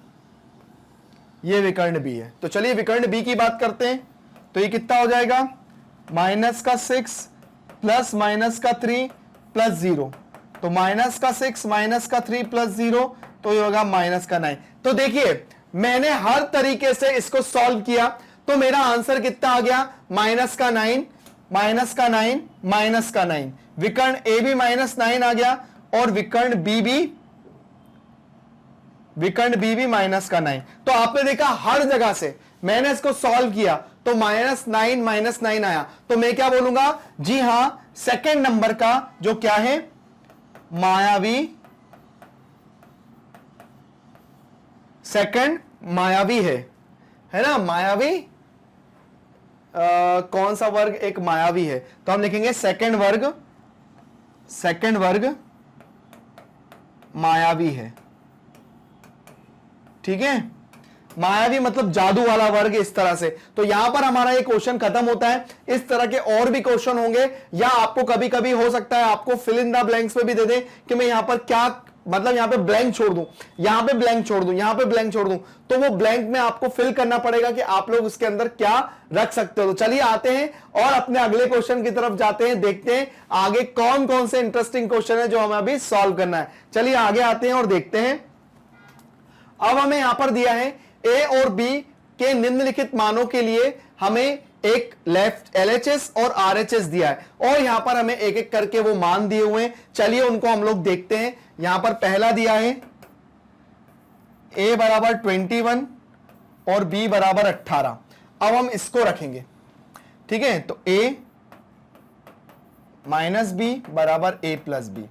ये विकर्ण बी है। तो चलिए विकर्ण बी की बात करते हैं। तो ये कितना हो जाएगा, माइनस का 6 प्लस माइनस का 3 प्लस 0। तो माइनस का 6 माइनस का 3 प्लस 0 तो ये होगा माइनस का 9। तो देखिए मैंने हर तरीके से इसको सॉल्व किया तो मेरा आंसर कितना आ गया, माइनस का 9 माइनस का 9 माइनस का 9। विकर्ण ए भी -9 आ गया और विकर्ण बी भी माइनस का 9। तो आपने देखा हर जगह से मैंने इसको सॉल्व किया तो -9 आया। तो मैं क्या बोलूंगा, जी हां सेकंड नंबर का जो क्या है, मायावी, सेकंड मायावी है ना, मायावी कौन सा वर्ग एक मायावी है, तो हम लिखेंगे सेकंड वर्ग मायावी है। ठीक है, मायावी मतलब जादू वाला वर्ग, इस तरह से। तो यहां पर हमारा ये क्वेश्चन खत्म होता है। इस तरह के और भी क्वेश्चन होंगे, या आपको कभी कभी हो सकता है आपको फिल इन द ब्लैंक्स पे भी दे दें कि मैं यहां पर क्या, मतलब यहां पे ब्लैंक छोड़ दूं, यहां पे ब्लैंक छोड़ दूं, यहां पे ब्लैंक छोड़ दूं, तो वो ब्लैंक में आपको फिल करना पड़ेगा कि आप लोग उसके अंदर क्या रख सकते हो। तो चलिए आते हैं और अपने अगले क्वेश्चन की तरफ जाते हैं, देखते हैं आगे कौन कौन से इंटरेस्टिंग क्वेश्चन है जो हमें अभी सॉल्व करना है। चलिए आगे आते हैं और देखते हैं। अब हमें यहां पर दिया है ए और बी के निम्नलिखित मानों के लिए हमें एक लेफ्ट LHS और RHS दिया है, और यहां पर हमें एक एक करके वो मान दिए हुए हैं। चलिए उनको हम लोग देखते हैं। यहां पर पहला दिया है A बराबर 21 और B बराबर 18। अब हम इसको रखेंगे। ठीक है, तो A माइनस B बराबर A प्लस B।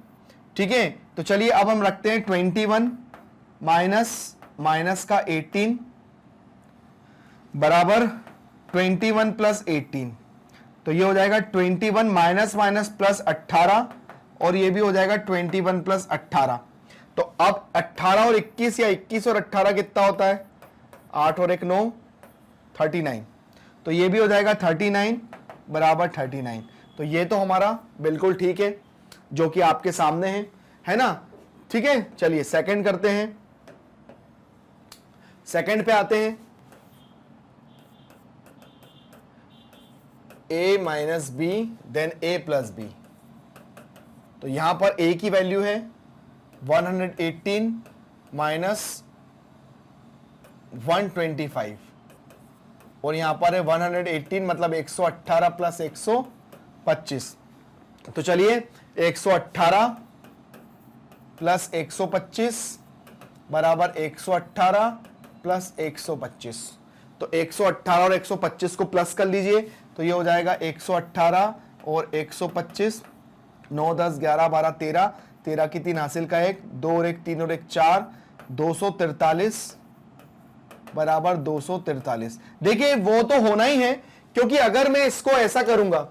ठीक है, तो चलिए अब हम रखते हैं 21 माइनस का 18 बराबर 21 प्लस 18। तो ये हो जाएगा 21 माइनस माइनस प्लस 18, और ये भी हो जाएगा 21 प्लस 18। तो अब 18 और 21 या 21 और 18 कितना होता है, 8 और 1 9, 39। तो ये भी हो जाएगा 39 बराबर 39। तो ये तो हमारा बिल्कुल ठीक है, जो कि आपके सामने है ना। ठीक है, चलिए सेकंड करते हैं। सेकंड पे आते हैं। a minus B then a plus B. तो यहां पर a की वैल्यू है 118 माइनस 125 और यहां पर है 118 मतलब 118 प्लस 125। तो चलिए 118 प्लस 125 बराबर 118 प्लस 125। तो 118 और 125 को प्लस कर लीजिए, तो ये हो जाएगा 118 और 125, 9 10 11 12 13, 13 की 3 हासिल का 1, 2 और 1 3 और 1 4, 243 बराबर 243। देखिए वो तो होना ही है, क्योंकि अगर मैं इसको ऐसा करूंगा,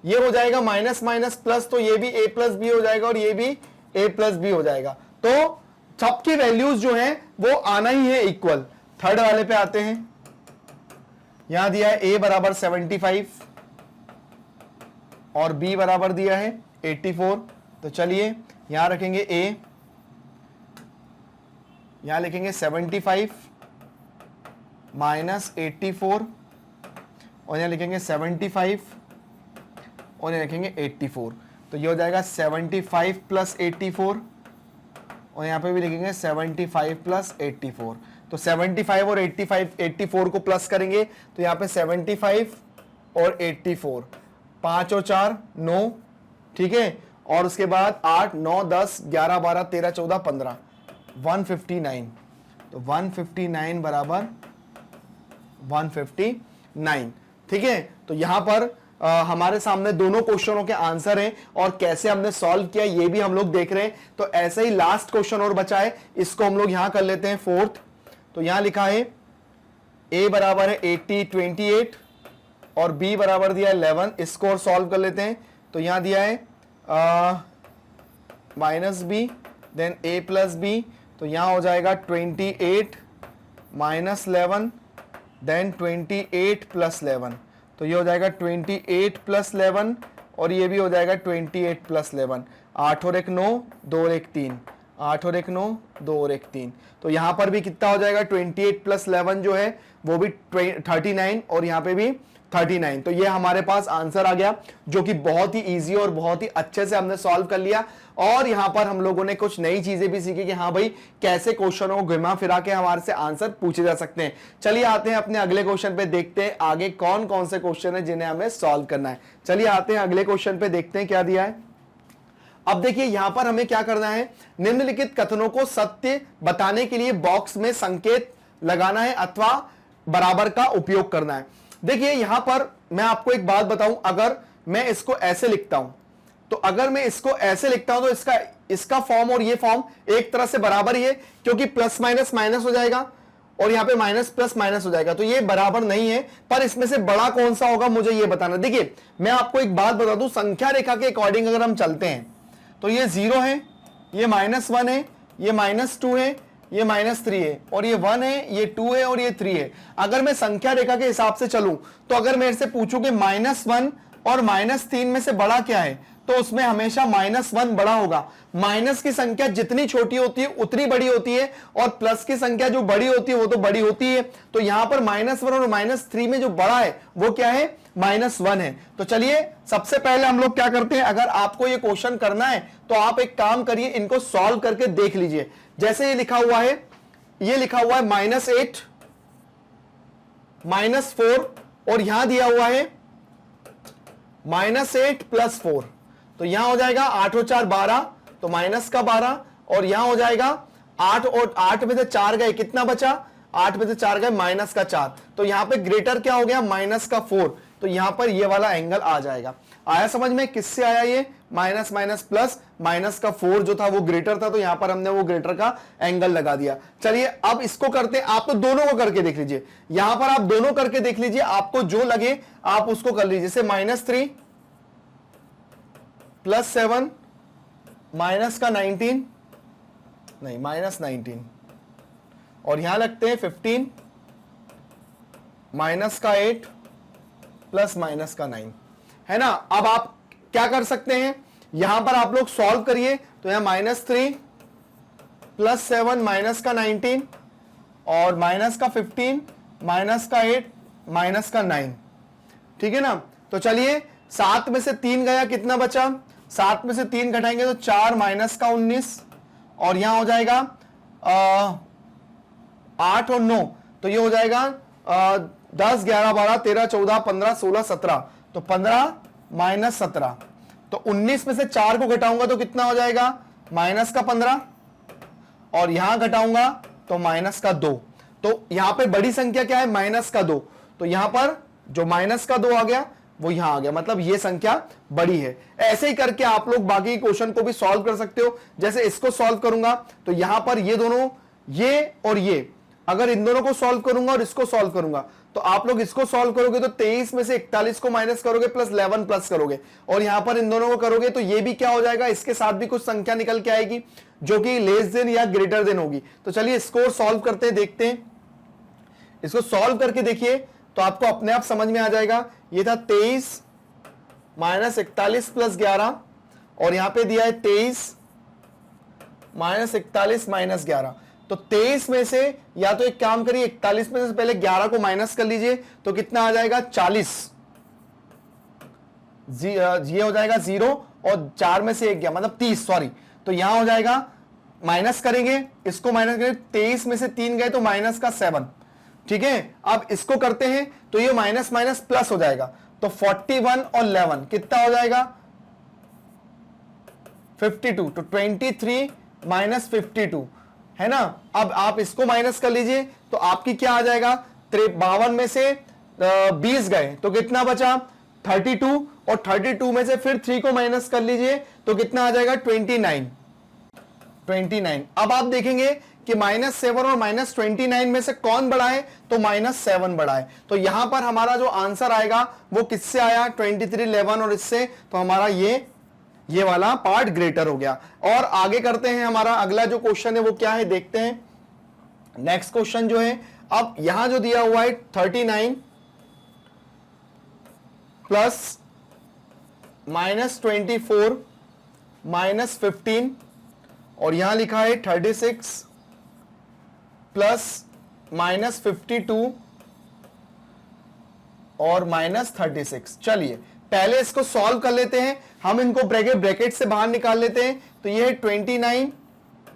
ये हो जाएगा माइनस माइनस प्लस, तो ये भी a प्लस बी हो जाएगा और ये भी a प्लस बी हो जाएगा। तो सबकी वैल्यूज जो हैं वो आना ही है इक्वल। थर्ड वाले पे आते हैं। यहां दिया है a बराबर 75 और b बराबर दिया है 84। तो चलिए यहां रखेंगे a, यहां लिखेंगे 75 माइनस 84 और यहां लिखेंगे 75 और यहां लिखेंगे 84। तो ये हो जाएगा 75 प्लस 84 और यहां पे भी लिखेंगे 75 प्लस 84। तो 75 और 84 को प्लस करेंगे तो यहां पे 75 और 84, 5 और 4 9, ठीक है, और उसके बाद 8 9 10 11 12 13 14 15, 159। तो 159 बराबर 159। ठीक है, तो यहां पर हमारे सामने दोनों क्वेश्चनों के आंसर हैं और कैसे हमने सॉल्व किया ये भी हम लोग देख रहे हैं। तो ऐसे ही लास्ट क्वेश्चन और बचा है, इसको हम लोग यहां कर लेते हैं फोर्थ। तो यहां लिखा है a बराबर है 80 28 और b बराबर दिया है 11। इसको और सॉल्व कर लेते हैं। तो यहां दिया है minus B then a plus B. तो यहां हो जाएगा 28 माइनस 11 देन 28 प्लस 11। तो ये हो जाएगा 28 प्लस 11 और ये भी हो जाएगा 28 प्लस 11। 8 और 1 9, 2 और 1 3, 8 और 1 9, 2 और 1 3। तो यहां पर भी कितना हो जाएगा 28 प्लस 11 जो है वो भी 39 और यहां पे भी 39। तो ये हमारे पास आंसर आ गया, जो कि बहुत ही इजी और बहुत ही अच्छे से हमने सॉल्व कर लिया। और यहां पर हम लोगों ने कुछ नई चीजें भी सीखी कि हाँ भाई कैसे क्वेश्चनों को घुमा फिरा के हमारे से आंसर पूछे जा सकते हैं। चलिए आते हैं अपने अगले क्वेश्चन पे, देखते हैं आगे कौन कौन से क्वेश्चन है जिन्हें हमें सॉल्व करना है। चलिए आते हैं अगले क्वेश्चन पे, देखते हैं क्या दिया है। अब देखिए यहां पर हमें क्या करना है, निम्नलिखित कथनों को सत्य बताने के लिए बॉक्स में संकेत लगाना है अथवा बराबर का उपयोग करना है। देखिए यहां पर मैं आपको एक बात बताऊं, अगर मैं इसको ऐसे लिखता हूं, तो अगर मैं इसको ऐसे लिखता हूं तो इसका फॉर्म और ये फॉर्म एक तरह से बराबर ही है, क्योंकि प्लस माइनस माइनस हो जाएगा और यहां पे माइनस प्लस माइनस हो जाएगा। तो ये बराबर नहीं है, पर इसमें से बड़ा कौन सा होगा मुझे ये बताना। देखिए मैं आपको एक बात बता दूं, संख्या रेखा के अकॉर्डिंग अगर हम चलते हैं तो ये 0 है, ये -1 है, ये -2 है, ये -3 है और ये 1 है, ये 2 है और ये 3 है। अगर मैं संख्या रेखा के हिसाब से चलूं तो अगर मेरे से पूछूं कि -1 और -3 में से बड़ा क्या है, तो उसमें हमेशा -1 बड़ा होगा। माइनस की संख्या जितनी छोटी होती है उतनी बड़ी होती है और प्लस की संख्या जो बड़ी होती है वो तो बड़ी होती है। तो यहां पर -1 और -3 में जो बड़ा है वो क्या है, -1 है। तो चलिए सबसे पहले हम लोग क्या करते हैं, अगर आपको ये क्वेश्चन करना है तो आप एक काम करिए, इनको सॉल्व करके देख लीजिए। जैसे ये लिखा हुआ है, ये लिखा हुआ है -8 -4 और यहां दिया हुआ है -8 + 4। तो यहां हो जाएगा 8 और 4 12, तो माइनस का 12 और यहां हो जाएगा 8 और 8 में से 4 गए, कितना बचा, 8 में से 4 गए माइनस का 4। तो यहां पे ग्रेटर क्या हो गया, माइनस का 4। तो यहां पर ये वाला एंगल आ जाएगा। आया समझ में, किससे आया ये, माइनस माइनस प्लस, माइनस का 4 जो था वो ग्रेटर था, तो यहां पर हमने वो ग्रेटर का एंगल लगा दिया। चलिए अब इसको करते हैं, आप तो दोनों को करके देख लीजिए, यहां पर आप दोनों करके देख लीजिए, आपको जो लगे आप उसको कर लीजिए। जैसे -3 + 7 माइनस का 19 नहीं -19 और यहां लगते हैं 15 माइनस का 8 प्लस माइनस का 9। है ना। अब आप क्या कर सकते हैं, यहां पर आप लोग सॉल्व करिए, तो यहां -3 + 7 माइनस का 19 और माइनस का 15 माइनस का 8 माइनस का 9, ठीक है ना। तो चलिए 7 में से 3 गया, कितना बचा, 7 में से 3 घटाएंगे तो 4 माइनस का 19 और यहां हो जाएगा 8 और 9, तो ये हो जाएगा 10 11 12 13 14 15 16 17, तो 15 माइनस 17, तो 19 में से 4 को घटाऊंगा तो कितना हो जाएगा, माइनस का 15 और यहां घटाऊंगा तो माइनस का 2। तो यहां पे बड़ी संख्या क्या है, माइनस का 2, तो यहां पर जो माइनस का 2 आ गया वो यहां आ गया, मतलब ये संख्या बड़ी है। ऐसे ही करके आप लोग बाकी क्वेश्चन को भी सॉल्व कर सकते हो। जैसे इसको सॉल्व करूंगा तो यहां पर ये दोनों, ये और ये, अगर इन दोनों को सॉल्व करूंगा और इसको सॉल्व करूंगा तो आप लोग इसको सॉल्व करोगे तो 23 में से 41 को माइनस करोगे प्लस 11 प्लस करोगे, और यहां पर इन दोनों को करोगे तो ये भी क्या हो जाएगा, इसके साथ भी कुछ संख्या निकल के आएगी जो कि लेस देन या ग्रेटर देन होगी। तो चलिए इसको सॉल्व करते हैं, देखते हैं। इसको सॉल्व करके देखिए तो आपको अपने आप समझ में आ जाएगा। ये था 23 माइनस 41 प्लस 11 और यहां पे दिया है 23 माइनस 41 माइनस 11। तो 23 में से या तो एक काम करिए, 41 में से पहले 11 को माइनस कर लीजिए तो कितना आ जाएगा 40, ये हो जाएगा 0 और 4 में से एक गया मतलब 30, सॉरी, तो यहां हो जाएगा माइनस करेंगे, इसको माइनस करेंगे, 23 में से 3 गए तो माइनस का 7, ठीक है। अब इसको करते हैं तो ये माइनस माइनस प्लस हो जाएगा, तो 41 और 11 कितना हो जाएगा 52, तो 23 माइनस 52, है ना। अब आप इसको माइनस कर लीजिए तो आपकी क्या आ जाएगा, 52 में से 20 गए तो कितना बचा 32, और 32 में से फिर 3 को माइनस कर लीजिए तो कितना आ जाएगा 29। अब आप देखेंगे कि -7 और -29 में से कौन बड़ा है, तो -7 बड़ा है। तो यहां पर हमारा जो आंसर आएगा वो किससे आया, 23 11 और इससे, तो हमारा ये वाला पार्ट ग्रेटर हो गया। और आगे करते हैं, हमारा अगला जो क्वेश्चन है वो क्या है देखते हैं। नेक्स्ट क्वेश्चन जो है, अब यहां जो दिया हुआ है 39 प्लस -24 -15 और यहां लिखा है 36 प्लस -52 और -36। चलिए पहले इसको सॉल्व कर लेते हैं, हम इनको ब्रैकेट से बाहर निकाल लेते हैं। तो ये है 29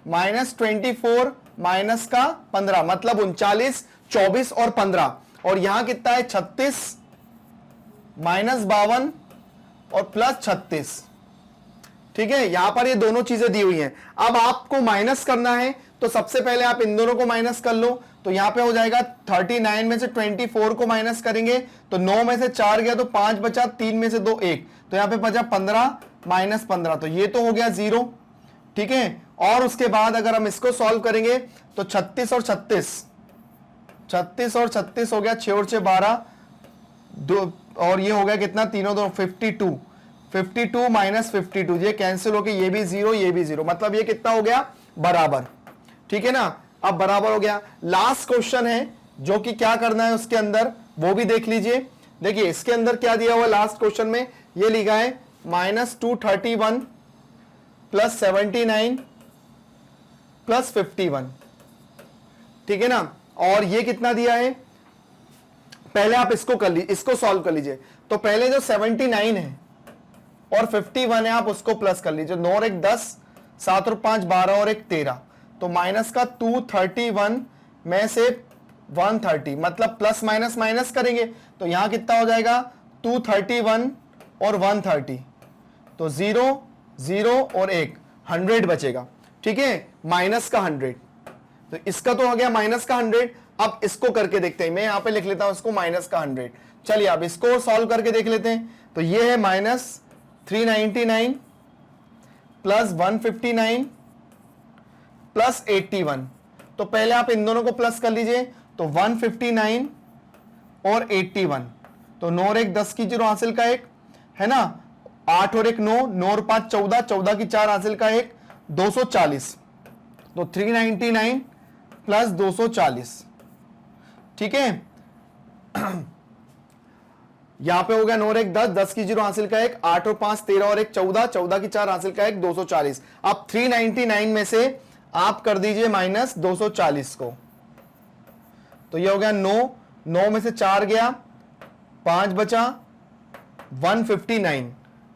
-24 माइनस का 15 मतलब 39, 24 और 15, और यहां कितना है 36 -52 और प्लस 36, ठीक है। यहां पर ये दोनों चीजें दी हुई हैं। अब आपको माइनस करना है तो सबसे पहले आप इन दोनों को माइनस कर लो, तो यहां पे हो जाएगा 39 में से 24 को माइनस करेंगे तो 9 में से 4 गया तो 5 बचा, 3 में से 2 1, तो यहां पे बचा 15 -15, तो ये तो हो गया 0, ठीक है। और उसके बाद अगर हम इसको सॉल्व करेंगे तो 36 और 36 हो गया, 6 और 6 12, और ये हो गया कितना, तीनों दो 52 -52, ये कैंसिल होके ये भी 0 ये भी 0, मतलब ये कितना हो गया बराबर, ठीक है ना। अब बराबर हो गया। लास्ट क्वेश्चन है जो कि क्या करना है उसके अंदर वो भी देख लीजिए। देखिए इसके अंदर क्या दिया हुआ है लास्ट क्वेश्चन में, ये लिखा है -231 प्लस 79 प्लस 51, ठीक है ना। और ये कितना दिया है, पहले आप इसको सॉल्व कर लीजिए। तो पहले जो 79 है और 51 है आप उसको प्लस कर लीजिए, 9 और 1 10, 7 और 5 12 और 1 13, तो माइनस का 231 में से 130, मतलब प्लस माइनस माइनस करेंगे तो यहां कितना हो जाएगा 231 और 130, तो 0 0 और 1 100 बचेगा, ठीक है, माइनस का 100। तो इसका तो हो गया माइनस का 100। अब इसको करके देखते हैं, मैं यहां पे लिख लेता हूं इसको माइनस का 100। चलिए अब इसको सॉल्व करके देख लेते हैं। तो ये है -399 प्लस 159 प्लस 81, तो पहले आप इन दोनों को प्लस कर लीजिए, तो 159 और 81, तो 9 और 1 10 की 0 हासिल का 1, है ना, 8 और 1 9, 9 और 5 14, 14 की 4 हासिल का 1, 240, तो 399 प्लस 240, ठीक है। यहां पे हो गया 9 और 1 10, 10 की 0 हासिल का 1, 8 और 5 13 और 1 14, 14 की 4 हासिल का 1 240। अब 399 में से आप कर दीजिए माइनस 240 को, तो ये हो गया 9, 9 में से 4 गया, 5 बचा, 159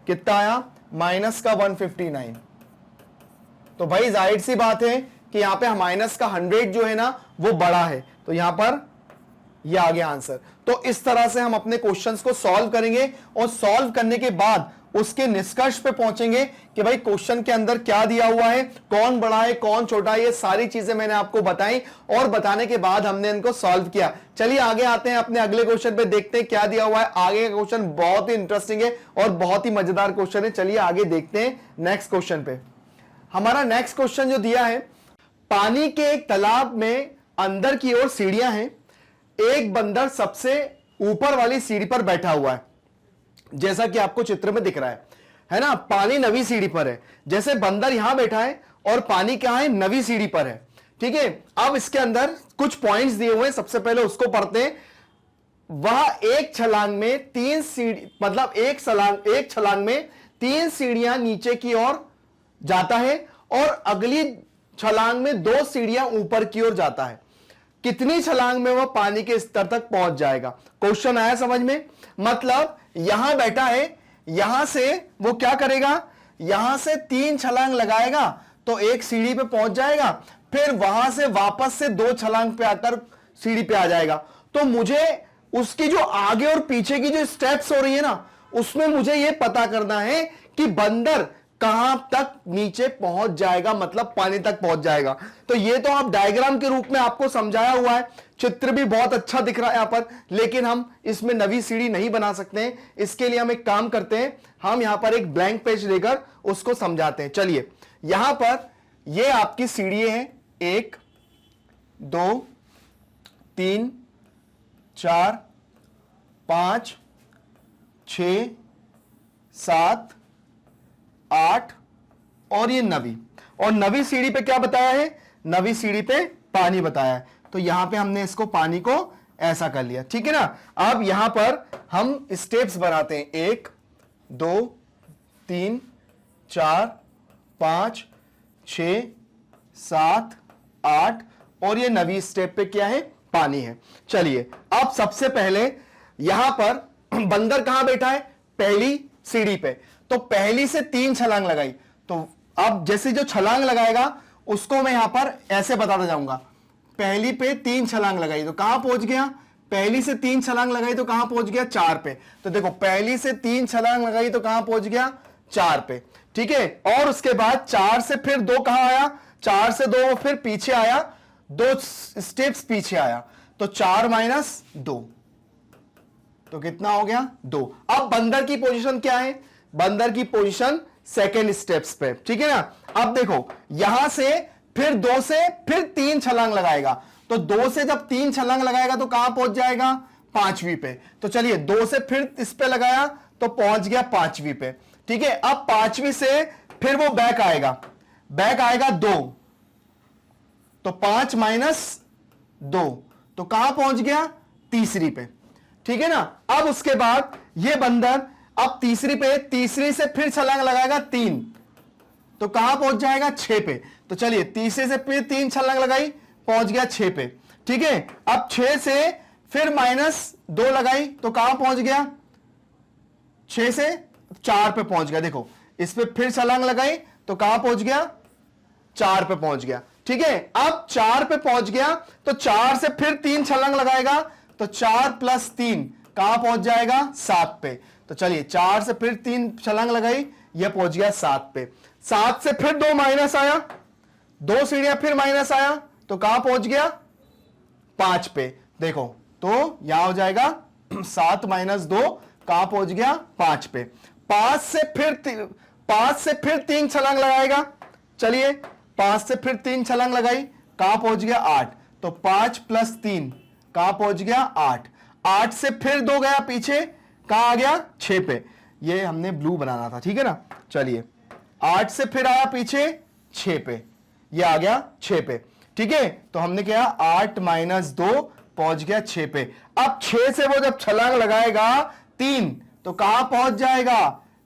कितना आया, माइनस का 159। तो भाई जाहिर सी बात है कि यहां पे माइनस का 100 जो है ना वो बड़ा है, तो यहां पर ये आ गया आंसर। तो इस तरह से हम अपने क्वेश्चंस को सॉल्व करेंगे और सॉल्व करने के बाद उसके निष्कर्ष पे पहुंचेंगे कि भाई क्वेश्चन के अंदर क्या दिया हुआ है, कौन बड़ा है कौन छोटा है, ये सारी चीजें मैंने आपको बताई और बताने के बाद हमने इनको सॉल्व किया। चलिए आगे आते हैं अपने अगले क्वेश्चन पे, देखते हैं क्या दिया हुआ है। आगे का क्वेश्चन बहुत ही इंटरेस्टिंग है और बहुत ही मजेदार क्वेश्चन है। चलिए आगे देखते हैं नेक्स्ट क्वेश्चन पे। हमारा नेक्स्ट क्वेश्चन जो दिया है, पानी के एक तालाब में अंदर की ओर सीढ़ियां हैं, एक बंदर सबसे ऊपर वाली सीढ़ी पर बैठा हुआ है, जैसा कि आपको चित्र में दिख रहा है ना। पानी नवी सीढ़ी पर है, जैसे बंदर यहां बैठा है और पानी क्या है, नवी सीढ़ी पर है। ठीक है, अब इसके अंदर कुछ पॉइंट्स दिए हुए हैं, सबसे पहले उसको पढ़ते हैं। वह एक छलांग में 3 सीढ़ी, मतलब एक छलांग में 3 सीढ़ियां नीचे की ओर जाता है और अगली छलांग में 2 सीढ़ियां ऊपर की ओर जाता है। कितनी छलांग में वह पानी के स्तर तक पहुंच जाएगा? क्वेश्चन आया समझ में? मतलब यहां बैठा है, यहां से वो क्या करेगा, यहां से 3 छलांग लगाएगा तो एक सीढ़ी पे पहुंच जाएगा, फिर वहां से वापस से 2 छलांग पे आकर सीढ़ी पे आ जाएगा। तो मुझे उसकी जो आगे और पीछे की जो स्टेप्स हो रही है ना, उसमें मुझे यह पता करना है कि बंदर कहां तक नीचे पहुंच जाएगा, मतलब पानी तक पहुंच जाएगा। तो ये तो आप डायग्राम के रूप में आपको समझाया हुआ है, चित्र भी बहुत अच्छा दिख रहा है यहां पर, लेकिन हम इसमें नवी सीढ़ी नहीं बना सकते हैं। इसके लिए हम एक काम करते हैं, हम यहां पर एक ब्लैंक पेज लेकर उसको समझाते हैं। चलिए, यहां पर ये आपकी सीढ़ी है, 1 2 3 4 5 6 7 8 और ये नवी, और नवी सीढ़ी पे क्या बताया है, नवी सीढ़ी पे पानी बताया है। तो यहां पे हमने इसको पानी को ऐसा कर लिया, ठीक है ना। अब यहां पर हम स्टेप्स बनाते हैं, 1 2 3 4 5 6 7 8 और ये नवी स्टेप पे क्या है, पानी है। चलिए, अब सबसे पहले यहां पर बंदर कहां बैठा है, पहली सीढ़ी पे, तो पहली से 3 छलांग लगाई। तो अब जैसे जो छलांग लगाएगा उसको मैं यहां पर ऐसे बताता जाऊंगा, पहली पे 3 छलांग लगाई तो कहां पहुंच गया, पहली से 3 छलांग लगाई तो कहां पहुंच गया, 4 पे। तो देखो, पहली से 3 छलांग लगाई तो कहां पहुंच गया, 4 पे, ठीक है। और उसके बाद 4 से फिर 2 कहां आया, 4 से 2 फिर पीछे आया, 2 स्टेप्स पीछे आया, तो 4 माइनस 2, तो कितना हो गया, 2। अब बंदर की पोजीशन क्या है, बंदर की पोजीशन सेकेंड स्टेप्स पे, ठीक है ना। अब देखो, यहां से फिर 2 से फिर 3 छलांग लगाएगा, तो 2 से जब 3 छलांग लगाएगा तो कहां पहुंच जाएगा, 5वीं पे। तो चलिए, 2 से फिर इस पे लगाया तो पहुंच गया 5वीं पे, ठीक है। अब 5वीं से फिर वो बैक आएगा, 2, तो 5 माइनस 2, तो कहां पहुंच गया, तीसरी पे, ठीक है ना। अब उसके बाद ये बंदर अब तीसरी पे, तीसरी से फिर छलांग लगाएगा 3, तो कहां पहुंच जाएगा, 6 पे। तो चलिए, तीसरे से फिर 3 छलांग लगाई, पहुंच गया 6 पे, ठीक है। अब 6 से फिर माइनस 2 लगाई तो कहां पहुंच गया, 6 से 4 पे पहुंच गया। देखो, इस पे फिर छलांग लगाई तो कहां पहुंच गया, 4 पे पहुंच गया, ठीक है। अब 4 पे पहुंच गया तो 4 से फिर 3 छलांग लगाएगा, तो 4 प्लस 3 कहां पहुंच जाएगा, 7 पे। तो चलिए, 4 से फिर 3 छलांग लगाई, यह पहुंच गया 7 पे। 7 से फिर 2 माइनस आया, 2 सीढ़ियां फिर माइनस आया, तो कहां पहुंच गया, 5 पे। देखो, तो यहां हो जाएगा 7 माइनस 2, कहां पहुंच गया, 5 पे। 5 से फिर 3 छलांग लगाएगा, चलिए 5 से फिर 3 छलांग लगाई, कहां पहुंच गया, 8, तो 5 प्लस 3 कहां पहुंच गया, 8। 8 से फिर 2 गया पीछे, कहां आ गया, 6 पे। ये हमने ब्लू बनाना था, ठीक है ना। चलिए, 8 से फिर आया पीछे 6 पे, ये आ गया 6 पे, ठीक है। तो हमने क्या, 8 माइनस 2 पहुंच गया 6 पे। अब 6 से वो जब छलांग लगाएगा 3, तो कहां पहुंच जाएगा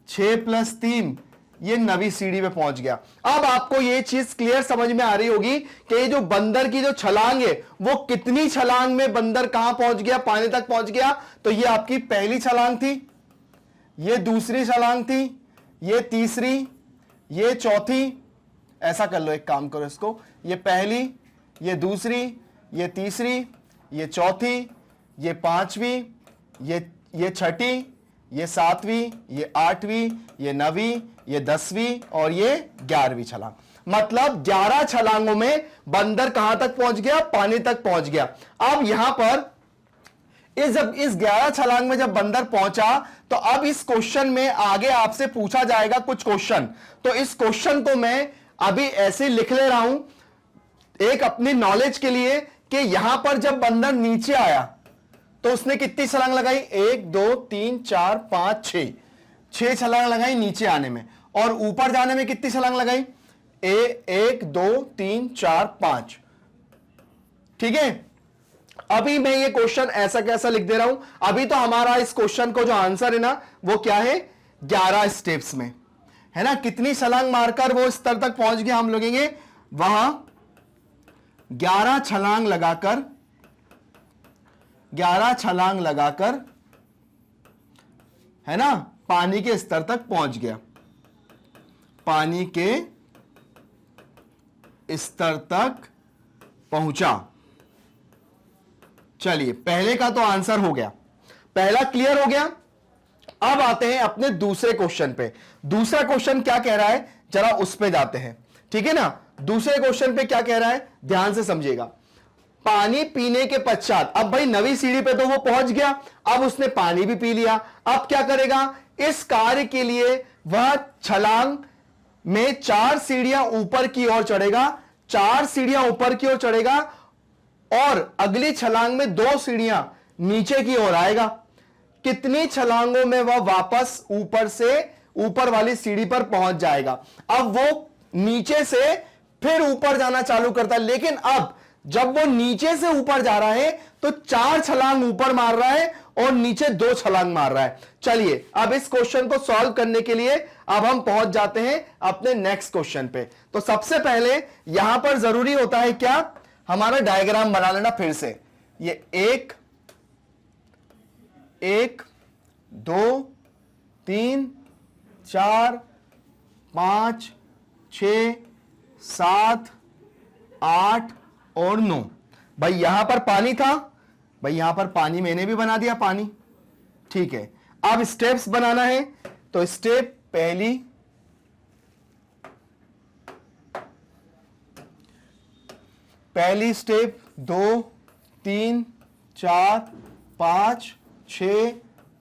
6 + 3, ये नवी सीढ़ी पे पहुंच गया। अब आपको ये चीज क्लियर समझ में आ रही होगी कि ये जो बंदर की जो छलांग है वो कितनी छलांग में बंदर कहां पहुंच गया, पानी तक पहुंच गया। तो ये आपकी पहली छलांग थी, ये दूसरी छलांग थी, ये तीसरी, ये चौथी। ऐसा कर लो, एक काम करो इसको, ये पहली, ये दूसरी, ये तीसरी, ये चौथी, ये पांचवी, ये छठी, ये सातवीं, ये आठवीं, ये नवीं, ये 10वीं और ये 11वीं छलांग। मतलब 11 छलांगों में बंदर कहां तक पहुंच गया, पानी तक पहुंच गया। अब यहां पर इस 11 छलांग में जब बंदर पहुंचा तो अब इस क्वेश्चन में आगे आपसे पूछा जाएगा कुछ क्वेश्चन। तो इस क्वेश्चन को मैं अभी ऐसे लिख ले रहा हूं एक अपनी नॉलेज के लिए कि यहां पर जब बंदर नीचे आया तो उसने कितनी छलांग लगाई, 1 2 3 4 5 6, 6 छलांग लगाई नीचे आने में। और ऊपर जाने में कितनी छलांग लगाई, 1 2 3 4 5। ठीक है, अभी मैं ये क्वेश्चन ऐसा कैसा लिख दे रहा हूं। अभी तो हमारा इस क्वेश्चन को जो आंसर है ना वो क्या है, 11 स्टेप्स में है ना। कितनी छलांग मारकर वो स्तर तक पहुंच गया, हम लोगेंगे वहां 11 छलांग लगाकर, 11 छलांग लगाकर है ना पानी के स्तर तक पहुंच गया, पानी के स्तर तक पहुंचा। चलिए, पहले का तो आंसर हो गया, पहला क्लियर हो गया। अब आते हैं अपने दूसरे क्वेश्चन पे। दूसरा क्वेश्चन क्या कह रहा है, जरा उस पे जाते हैं। ठीक है ना, दूसरे क्वेश्चन पे क्या कह रहा है, ध्यान से समझिएगा। पानी पीने के पश्चात, अब भाई नवी सीढ़ी पे तो वो पहुंच गया, अब उसने पानी भी पी लिया। अब क्या करेगा, इस कार्य के लिए वह छलांग में 4 सीढ़ियां ऊपर की ओर चढ़ेगा, 4 सीढ़ियां ऊपर की ओर चढ़ेगा और अगली छलांग में 2 सीढ़ियां नीचे की ओर आएगा। कितनी छलांगों में वह वापस ऊपर से ऊपर वाली सीढ़ी पर पहुंच जाएगा। अब वो नीचे से फिर ऊपर जाना चालू करता है, लेकिन अब जब वो नीचे से ऊपर जा रहा है तो 4 छलांग ऊपर मार रहा है और नीचे 2 छलांग मार रहा है। चलिए, अब इस क्वेश्चन को सॉल्व करने के लिए अब हम पहुंच जाते हैं अपने नेक्स्ट क्वेश्चन पे। तो सबसे पहले यहां पर जरूरी होता है क्या, हमारा डायग्राम बना लेना फिर से। ये 1 1 2 3 4 5 6 7 8 और 9। भाई यहां पर पानी था, भाई यहां पर पानी मैंने भी बना दिया पानी। ठीक है, अब स्टेप्स बनाना है। तो स्टेप पहली स्टेप 2 3 4 5 6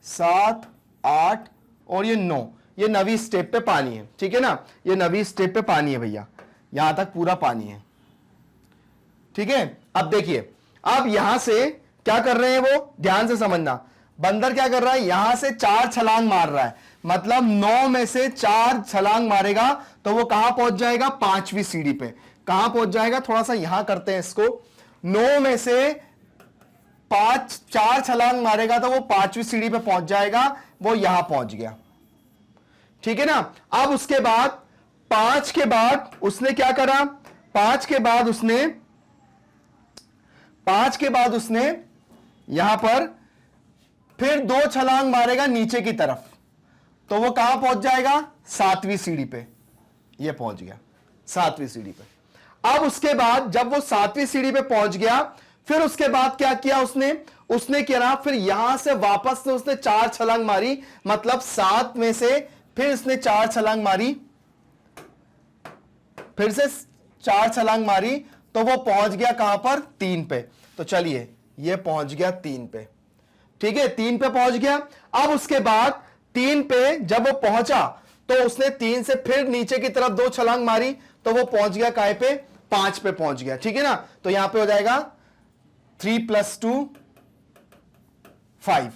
7 8 और ये 9, ये नवी स्टेप पे पानी है। ठीक है ना, ये नवी स्टेप पे पानी है भैया, यहां तक पूरा पानी है। ठीक है, अब देखिए, अब यहां से क्या कर रहे हैं वो, ध्यान से समझना। बंदर क्या कर रहा है, यहां से 4 छलांग मार रहा है, मतलब 9 में से 4 छलांग मारेगा तो वो कहां पहुंच जाएगा, 5वीं सीढ़ी पे। कहां पहुंच जाएगा, थोड़ा सा यहां करते हैं इसको। 9 में से 4 छलांग मारेगा तो वो 5वीं सीढ़ी पे पहुंच जाएगा, वो यहां पहुंच गया। ठीक है ना। अब उसके बाद 5 के बाद उसने क्या करा, 5 के बाद उसने यहां पर फिर 2 छलांग मारेगा नीचे की तरफ, तो वो कहां पहुंच जाएगा, 7वीं सीढ़ी पे। ये पहुंच गया 7वीं सीढ़ी पे। अब उसके बाद जब वो 7वीं सीढ़ी पे पहुंच गया, फिर उसके बाद क्या किया उसने क्या, फिर यहां से वापस से उसने 4 छलांग मारी, मतलब 7 में से फिर इसने 4 छलांग मारी, फिर से 4 छलांग मारी, तो वो पहुंच गया कहां पर, 3 पे। तो चलिए, ये पहुंच गया 3 पे। ठीक है, 3 पे पहुंच गया। अब उसके बाद 3 पे जब वो पहुंचा तो उसने 3 से फिर नीचे की तरफ 2 छलांग मारी, तो वो पहुंच गया काय पे, 5 पे पहुंच गया। ठीक है ना, तो यहां पे हो जाएगा 3 + 2 5।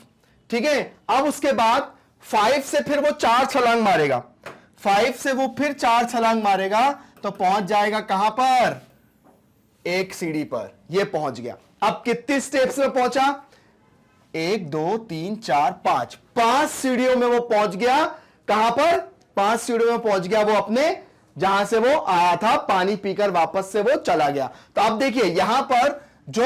ठीक है, अब उसके बाद 5 से फिर वो 4 छलांग मारेगा, 5 से वो फिर 4 छलांग मारेगा तो पहुंच जाएगा कहां पर, 1 सीढ़ी पर। ये पहुंच गया। अब कितनी स्टेप्स में पहुंचा, 1 2 3 4 5, 5 सीढ़ियों में वो पहुंच गया। कहां पर? 5 सीढ़ियों में पहुंच गया वो अपने जहां से वो आया था, पानी पीकर वापस से वो चला गया। तो अब देखिए यहां पर जो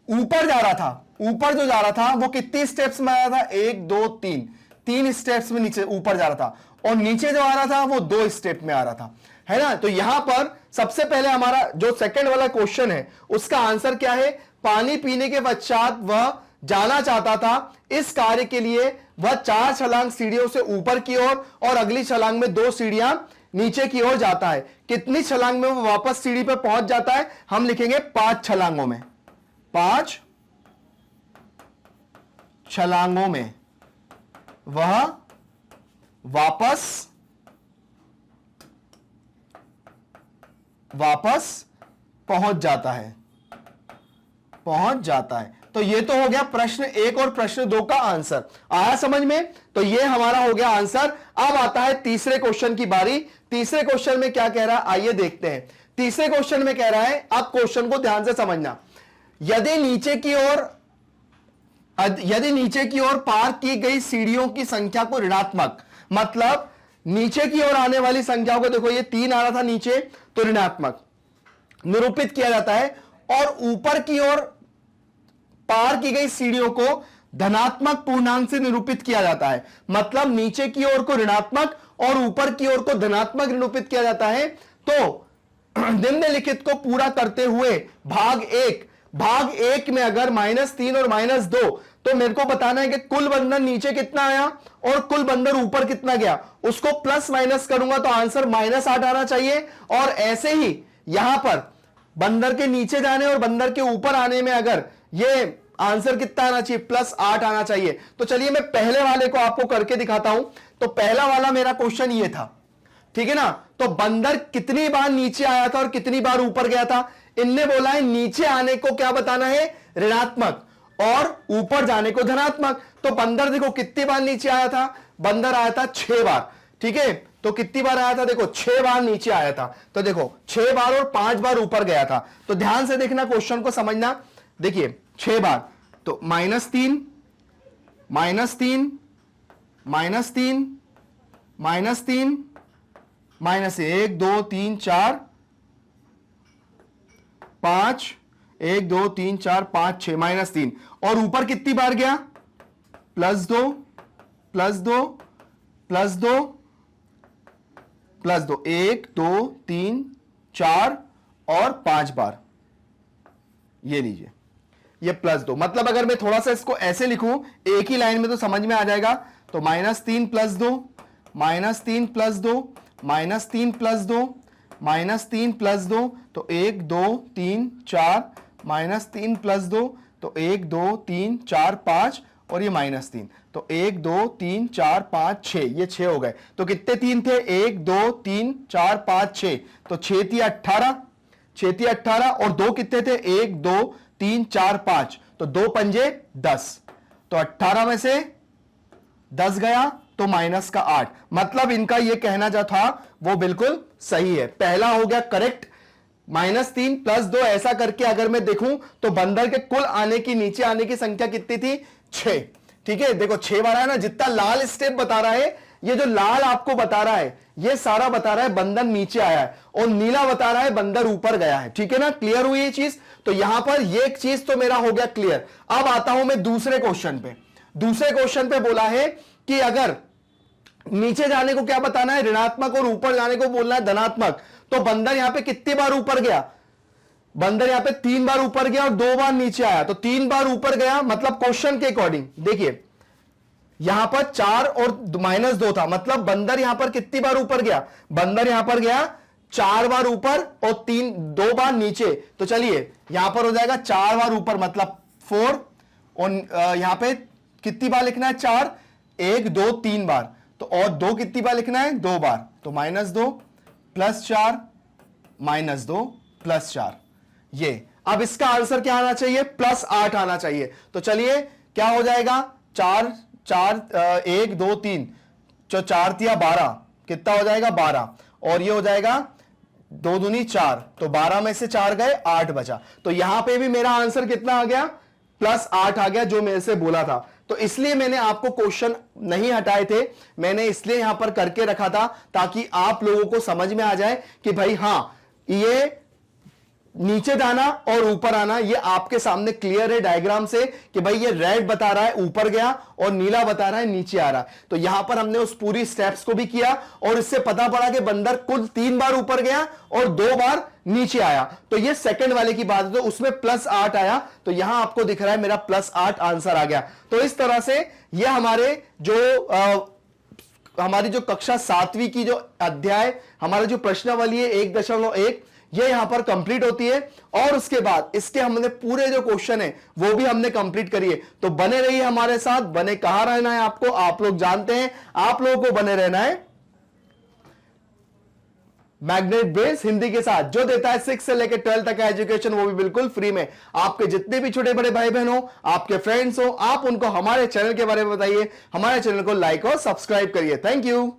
ऊपर जा रहा था, ऊपर जो जा रहा था वो कितनी स्टेप्स में आ रहा था? 1 2 3, 3 स्टेप्स में नीचे ऊपर जा रहा था, और नीचे जो आ रहा था वो 2 स्टेप में आ रहा था, है ना। तो यहां पर सबसे पहले हमारा जो सेकंड वाला क्वेश्चन है उसका आंसर क्या है? पानी पीने के पश्चात वह जाना चाहता था, इस कार्य के लिए वह 4 छलांग सीढ़ियों से ऊपर की ओर और अगली छलांग में 2 सीढ़ियां नीचे की ओर जाता है। कितनी छलांग में वो वापस सीढ़ी पर पहुंच जाता है? हम लिखेंगे 5 छलांगों में। 5 छलांगों में वह वापस पहुंच जाता है, तो ये तो हो गया प्रश्न 1 और प्रश्न 2 का आंसर। आया समझ में? तो ये हमारा हो गया आंसर। अब आता है तीसरे क्वेश्चन की बारी। तीसरे क्वेश्चन में क्या कह रहा है आइए देखते हैं। तीसरे क्वेश्चन में कह रहा है, अब क्वेश्चन को ध्यान से समझना, यदि नीचे की ओर पार की गई सीढ़ियों की संख्या को ऋणात्मक, मतलब नीचे की ओर आने वाली संख्याओं को, देखो ये 3 आ रहा था नीचे, तो ऋणात्मक निरूपित किया जाता है, और ऊपर की ओर पार की गई सीढ़ियों को धनात्मक पूर्णांक से निरूपित किया जाता है। मतलब नीचे की ओर को ऋणात्मक और ऊपर की ओर को धनात्मक निरूपित किया जाता है। तो निम्नलिखित को पूरा करते हुए भाग एक में अगर -3 और -2, तो मेरे को बताना है कि कुल बंधन नीचे कितना आया और कुल बंधन ऊपर कितना गया, उसको प्लस माइनस करूंगा तो आंसर -8 आना चाहिए। और ऐसे ही यहां पर बंदर के नीचे जाने और बंदर के ऊपर आने में अगर ये आंसर कितना आना चाहिए? +8 आना चाहिए। तो चलिए मैं पहले वाले को आपको करके दिखाता हूं। तो पहला वाला मेरा क्वेश्चन ये था, ठीक है ना। तो बंदर कितनी बार नीचे आया था और कितनी बार ऊपर गया था? इनने बोला है नीचे आने को क्या बताना है? ऋणात्मक, और ऊपर जाने को धनात्मक। तो बंदर देखो कितनी बार नीचे आया था? बंदर आया था 6 बार, ठीक है। तो कितनी बार आया था? देखो 6 बार नीचे आया था। तो देखो 6 बार और 5 बार ऊपर गया था। तो ध्यान से देखना, क्वेश्चन को समझना। देखिए 6 बार, तो -3 -3 -3 -3 -1 2 3 4 5, 1 2 3 4 5 6, -3। और ऊपर कितनी बार गया? +2 +2 +2 +2, 1 2 3 4 और 5 बार। ये लीजिए, ये +2। मतलब अगर मैं थोड़ा सा इसको ऐसे लिखूं एक ही लाइन में तो समझ में आ जाएगा। तो -3 +2 -3 +2 -3 +2 -3 +2, तो 1 2 3 4, -3 +2, तो 1 2 3 4 5, और ये -3, तो 1 2 3 4 5 6, ये 6 हो गए। तो कितने 3 थे? 1 2 3 4 5 6, तो 6 थी 18, 6 थी 18, और 2 कितने थे? 1 2 3 4 5, तो 2 पंजे 10, तो 18 में से 10 गया तो -8। मतलब इनका ये कहना जो था वो बिल्कुल सही है। पहला हो गया करेक्ट, -3 +2 ऐसा करके अगर मैं देखूं तो बंदर के कुल आने की, नीचे आने की संख्या कितनी थी? 6, ठीक है। देखो 6 बार है ना। जितना लाल स्टेप बता रहा है, ये जो लाल आपको बता रहा है, ये सारा बता रहा है बंदर नीचे आया है, और नीला बता रहा है बंदर ऊपर गया है, ठीक है ना। क्लियर हुई ये चीज? तो यहां पर ये एक चीज तो मेरा हो गया क्लियर। अब आता हूं मैं दूसरे क्वेश्चन पे। दूसरे क्वेश्चन पे बोला है कि अगर नीचे जाने को क्या बताना है? ऋणात्मक, और ऊपर जाने को बोलना है धनात्मक। तो बंदर यहां पे कितनी बार ऊपर गया? बंदर यहां पे 3 बार ऊपर गया और 2 बार नीचे आया, तो 3 बार ऊपर गया। मतलब क्वेश्चन के अकॉर्डिंग देखिए यहां पर 4 और -2 था, मतलब बंदर यहां पर कितनी बार ऊपर गया? बंदर यहां पर गया 4 बार ऊपर और 2 बार नीचे। तो चलिए यहां पर हो जाएगा 4 बार ऊपर, मतलब 4, और यहां पे कितनी बार लिखना है? 4, 1 2 3 बार, तो और 2 कितनी बार लिखना है? 2 बार, तो -2 +4 -2 +4। ये अब इसका आंसर क्या आना चाहिए? +8 आना चाहिए। तो चलिए क्या हो जाएगा? 4 4 1 2 3, जो 4 तिया 12, कितना हो जाएगा? 12, और ये हो जाएगा 2 दूनी 4, तो 12 में से 4 गए, 8 बचा। तो यहां पे भी मेरा आंसर कितना आ गया? +8 आ गया, जो मेरे से बोला था। तो इसलिए मैंने आपको क्वेश्चन नहीं हटाए थे, मैंने इसलिए यहां पर करके रखा था ताकि आप लोगों को समझ में आ जाए कि भाई हां, ये नीचे जाना और ऊपर आना ये आपके सामने क्लियर है डायग्राम से कि भाई ये रेड बता रहा है ऊपर गया और नीला बता रहा है नीचे आ रहा है। तो यहां पर हमने उस पूरी स्टेप्स को भी किया और इससे पता पड़ा कि बंदर कुल 3 बार ऊपर गया और 2 बार नीचे आया। तो ये सेकंड वाले की बात है, तो उसमें +8 आया, तो यहां आपको दिख रहा है मेरा +8 आंसर आ गया। तो इस तरह से ये हमारी जो कक्षा 7वीं की जो अध्याय हमारा जो प्रश्नावली है 1.1 ये यहां पर कंप्लीट होती है और उसके बाद इसके हमने पूरे जो क्वेश्चन है वो भी हमने कंप्लीट करिए। तो बने रहिए हमारे साथ। बने कहां रहना है आपको, आप लोग जानते हैं, आप लोगों को बने रहना है मैग्नेट ब्रेन्स हिंदी के साथ, जो देता है 6 से लेकर 12 तक का एजुकेशन, वो भी बिल्कुल फ्री में। आपके जितने भी छोटे बड़े भाई बहन हो, आपके फ्रेंड्स हो, आप उनको हमारे चैनल के बारे में बताइए, हमारे चैनल को लाइक और सब्सक्राइब करिए। Thank you.